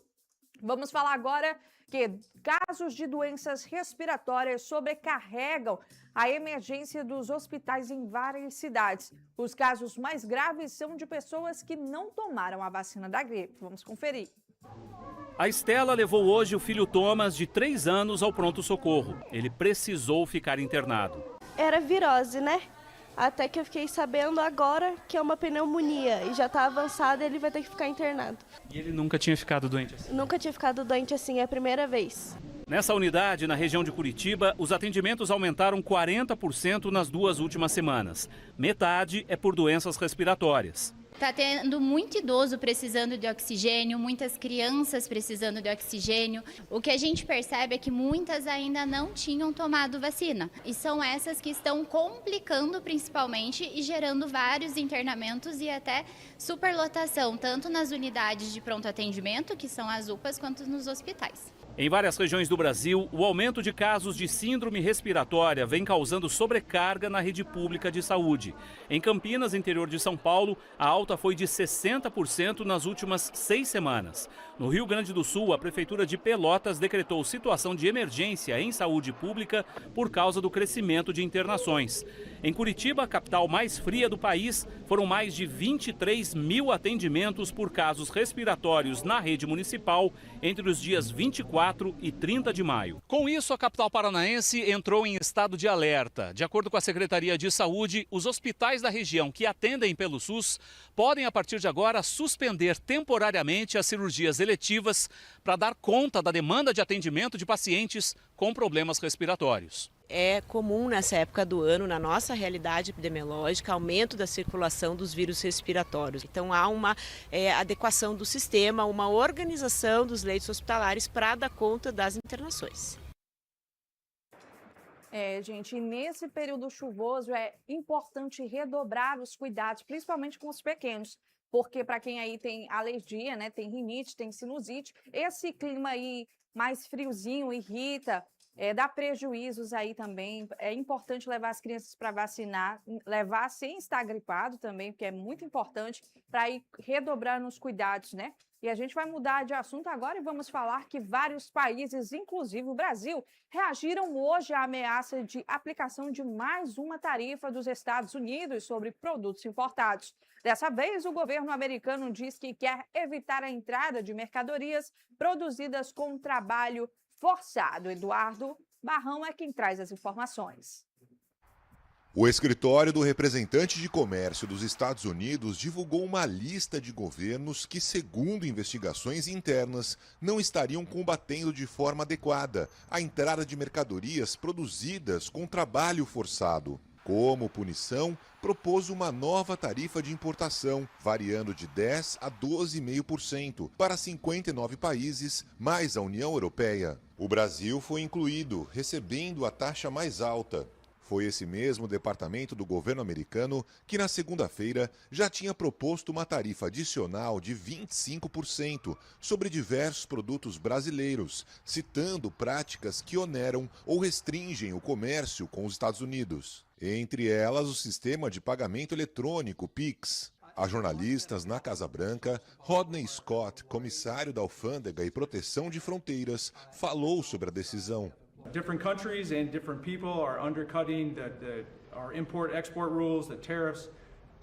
Vamos falar agora que casos de doenças respiratórias sobrecarregam a emergência dos hospitais em várias cidades. Os casos mais graves são de pessoas que não tomaram a vacina da gripe. Vamos conferir. A Estela levou hoje o filho Thomas, de 3 anos, ao pronto-socorro. Ele precisou ficar internado. Era virose, né? Até que eu fiquei sabendo agora que é uma pneumonia e já está avançada, ele vai ter que ficar internado. E ele nunca tinha ficado doente assim? Nunca tinha ficado doente assim, é a primeira vez. Nessa unidade, na região de Curitiba, os atendimentos aumentaram 40% nas 2 últimas semanas. Metade é por doenças respiratórias. Está tendo muito idoso precisando de oxigênio, muitas crianças precisando de oxigênio. O que a gente percebe é que muitas ainda não tinham tomado vacina. E são essas que estão complicando principalmente e gerando vários internamentos e até superlotação, tanto nas unidades de pronto atendimento, que são as UPAs, quanto nos hospitais. Em várias regiões do Brasil, o aumento de casos de síndrome respiratória vem causando sobrecarga na rede pública de saúde. Em Campinas, interior de São Paulo, a alta foi de 60% nas últimas 6 semanas. No Rio Grande do Sul, a Prefeitura de Pelotas decretou situação de emergência em saúde pública por causa do crescimento de internações. Em Curitiba, a capital mais fria do país, foram mais de 23 mil atendimentos por casos respiratórios na rede municipal entre os dias 24 e 30 de maio. Com isso, a capital paranaense entrou em estado de alerta. De acordo com a Secretaria de Saúde, os hospitais da região que atendem pelo SUS podem, a partir de agora, suspender temporariamente as cirurgias eletivas para dar conta da demanda de atendimento de pacientes com problemas respiratórios. É comum nessa época do ano, na nossa realidade epidemiológica, aumento da circulação dos vírus respiratórios. Então há uma adequação do sistema, uma organização dos leitos hospitalares para dar conta das internações. Gente, nesse período chuvoso é importante redobrar os cuidados, principalmente com os pequenos, porque para quem aí tem alergia, né, tem rinite, tem sinusite, esse clima aí mais friozinho irrita, dá prejuízos aí também. É importante levar as crianças para vacinar, levar sem estar gripado também, porque é muito importante para ir redobrando os cuidados, né? E a gente vai mudar de assunto agora e vamos falar que vários países, inclusive o Brasil, reagiram hoje à ameaça de aplicação de mais uma tarifa dos Estados Unidos sobre produtos importados. Dessa vez, o governo americano diz que quer evitar a entrada de mercadorias produzidas com trabalho forçado. Eduardo Barrão é quem traz as informações. O escritório do representante de comércio dos Estados Unidos divulgou uma lista de governos que, segundo investigações internas, não estariam combatendo de forma adequada a entrada de mercadorias produzidas com trabalho forçado. Como punição, propôs uma nova tarifa de importação, variando de 10% a 12,5% para 59 países, mais a União Europeia. O Brasil foi incluído, recebendo a taxa mais alta. Foi esse mesmo departamento do governo americano que, na segunda-feira, já tinha proposto uma tarifa adicional de 25% sobre diversos produtos brasileiros, citando práticas que oneram ou restringem o comércio com os Estados Unidos. Entre elas, o sistema de pagamento eletrônico PIX. A jornalistas na Casa Branca, Rodney Scott, comissário da Alfândega e Proteção de Fronteiras, falou sobre a decisão. Different countries and different people are undercutting our import-export rules, the tariffs,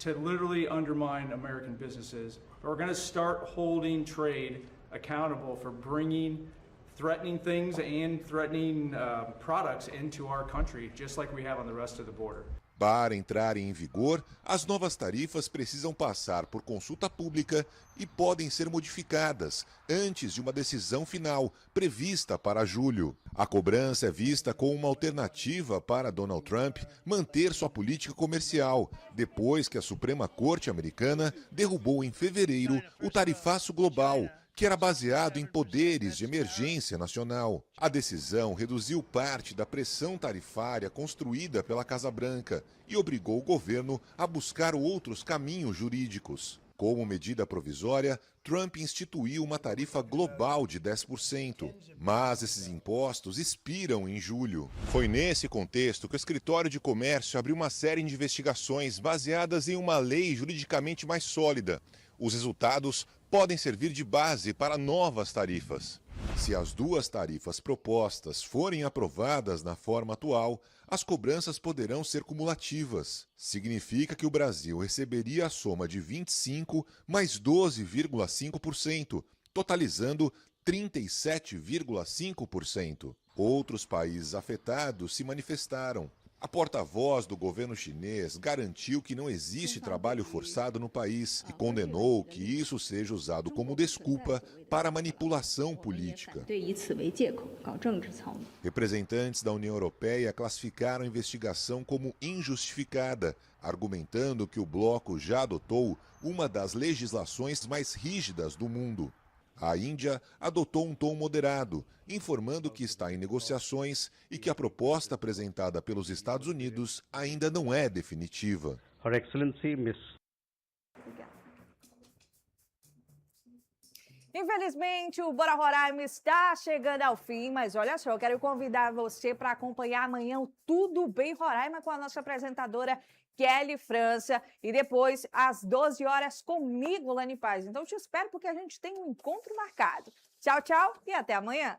to literally undermine American businesses. But we're going to start holding trade accountable for bringing threatening things and threatening products into our country, just like we have on the rest of the border. Para entrarem em vigor, as novas tarifas precisam passar por consulta pública e podem ser modificadas antes de uma decisão final, prevista para julho. A cobrança é vista como uma alternativa para Donald Trump manter sua política comercial, depois que a Suprema Corte americana derrubou em fevereiro o tarifaço global, que era baseado em poderes de emergência nacional. A decisão reduziu parte da pressão tarifária construída pela Casa Branca e obrigou o governo a buscar outros caminhos jurídicos. Como medida provisória, Trump instituiu uma tarifa global de 10%, mas esses impostos expiram em julho. Foi nesse contexto que o Escritório de Comércio abriu uma série de investigações baseadas em uma lei juridicamente mais sólida. Os resultados podem servir de base para novas tarifas. Se as duas tarifas propostas forem aprovadas na forma atual, as cobranças poderão ser cumulativas. Significa que o Brasil receberia a soma de 25% mais 12,5%, totalizando 37,5%. Outros países afetados se manifestaram. A porta-voz do governo chinês garantiu que não existe trabalho forçado no país e condenou que isso seja usado como desculpa para manipulação política. Representantes da União Europeia classificaram a investigação como injustificada, argumentando que o bloco já adotou uma das legislações mais rígidas do mundo. A Índia adotou um tom moderado, informando que está em negociações e que a proposta apresentada pelos Estados Unidos ainda não é definitiva. Her Excellency, Miss. Infelizmente, o Bora Roraima está chegando ao fim, mas olha só, eu quero convidar você para acompanhar amanhã o Tudo Bem Roraima com a nossa apresentadora Kelly França e depois às 12 horas comigo, Lani Paz. Então te espero porque a gente tem um encontro marcado. Tchau, tchau e até amanhã.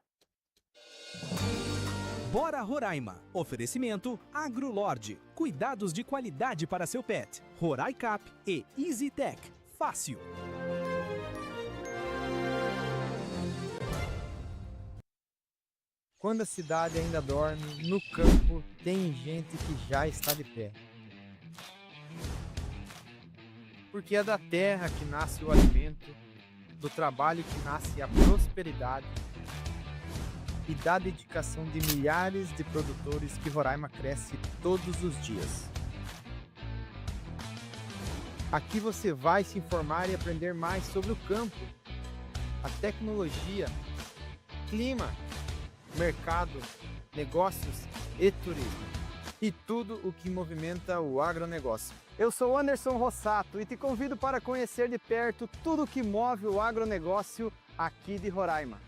Bora Roraima. Oferecimento AgroLord. Cuidados de qualidade para seu pet. Roraicap e EasyTech. Fácil. Quando a cidade ainda dorme, no campo tem gente que já está de pé. Porque é da terra que nasce o alimento, do trabalho que nasce a prosperidade e da dedicação de milhares de produtores que Roraima cresce todos os dias. Aqui você vai se informar e aprender mais sobre o campo, a tecnologia, clima, mercado, negócios e turismo. E tudo o que movimenta o agronegócio. Eu sou Anderson Rossato e te convido para conhecer de perto tudo o que move o agronegócio aqui de Roraima.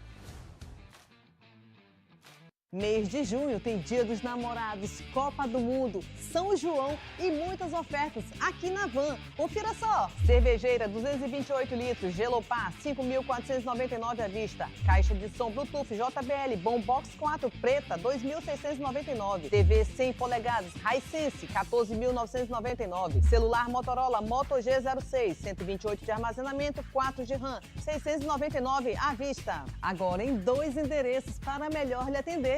Mês de junho tem Dia dos Namorados, Copa do Mundo, São João e muitas ofertas aqui na Van. Confira só! Cervejeira 228 litros, Gelopar 5.499 à vista. Caixa de som Bluetooth JBL Bombox 4 preta 2.699. TV 100 polegadas Hisense 14.999. Celular Motorola Moto G06 128 de armazenamento, 4 de RAM 699 à vista. Agora em 2 endereços para melhor lhe atender.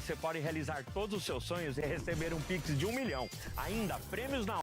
Você pode realizar todos os seus sonhos e receber um Pix de 1 milhão. Ainda prêmios na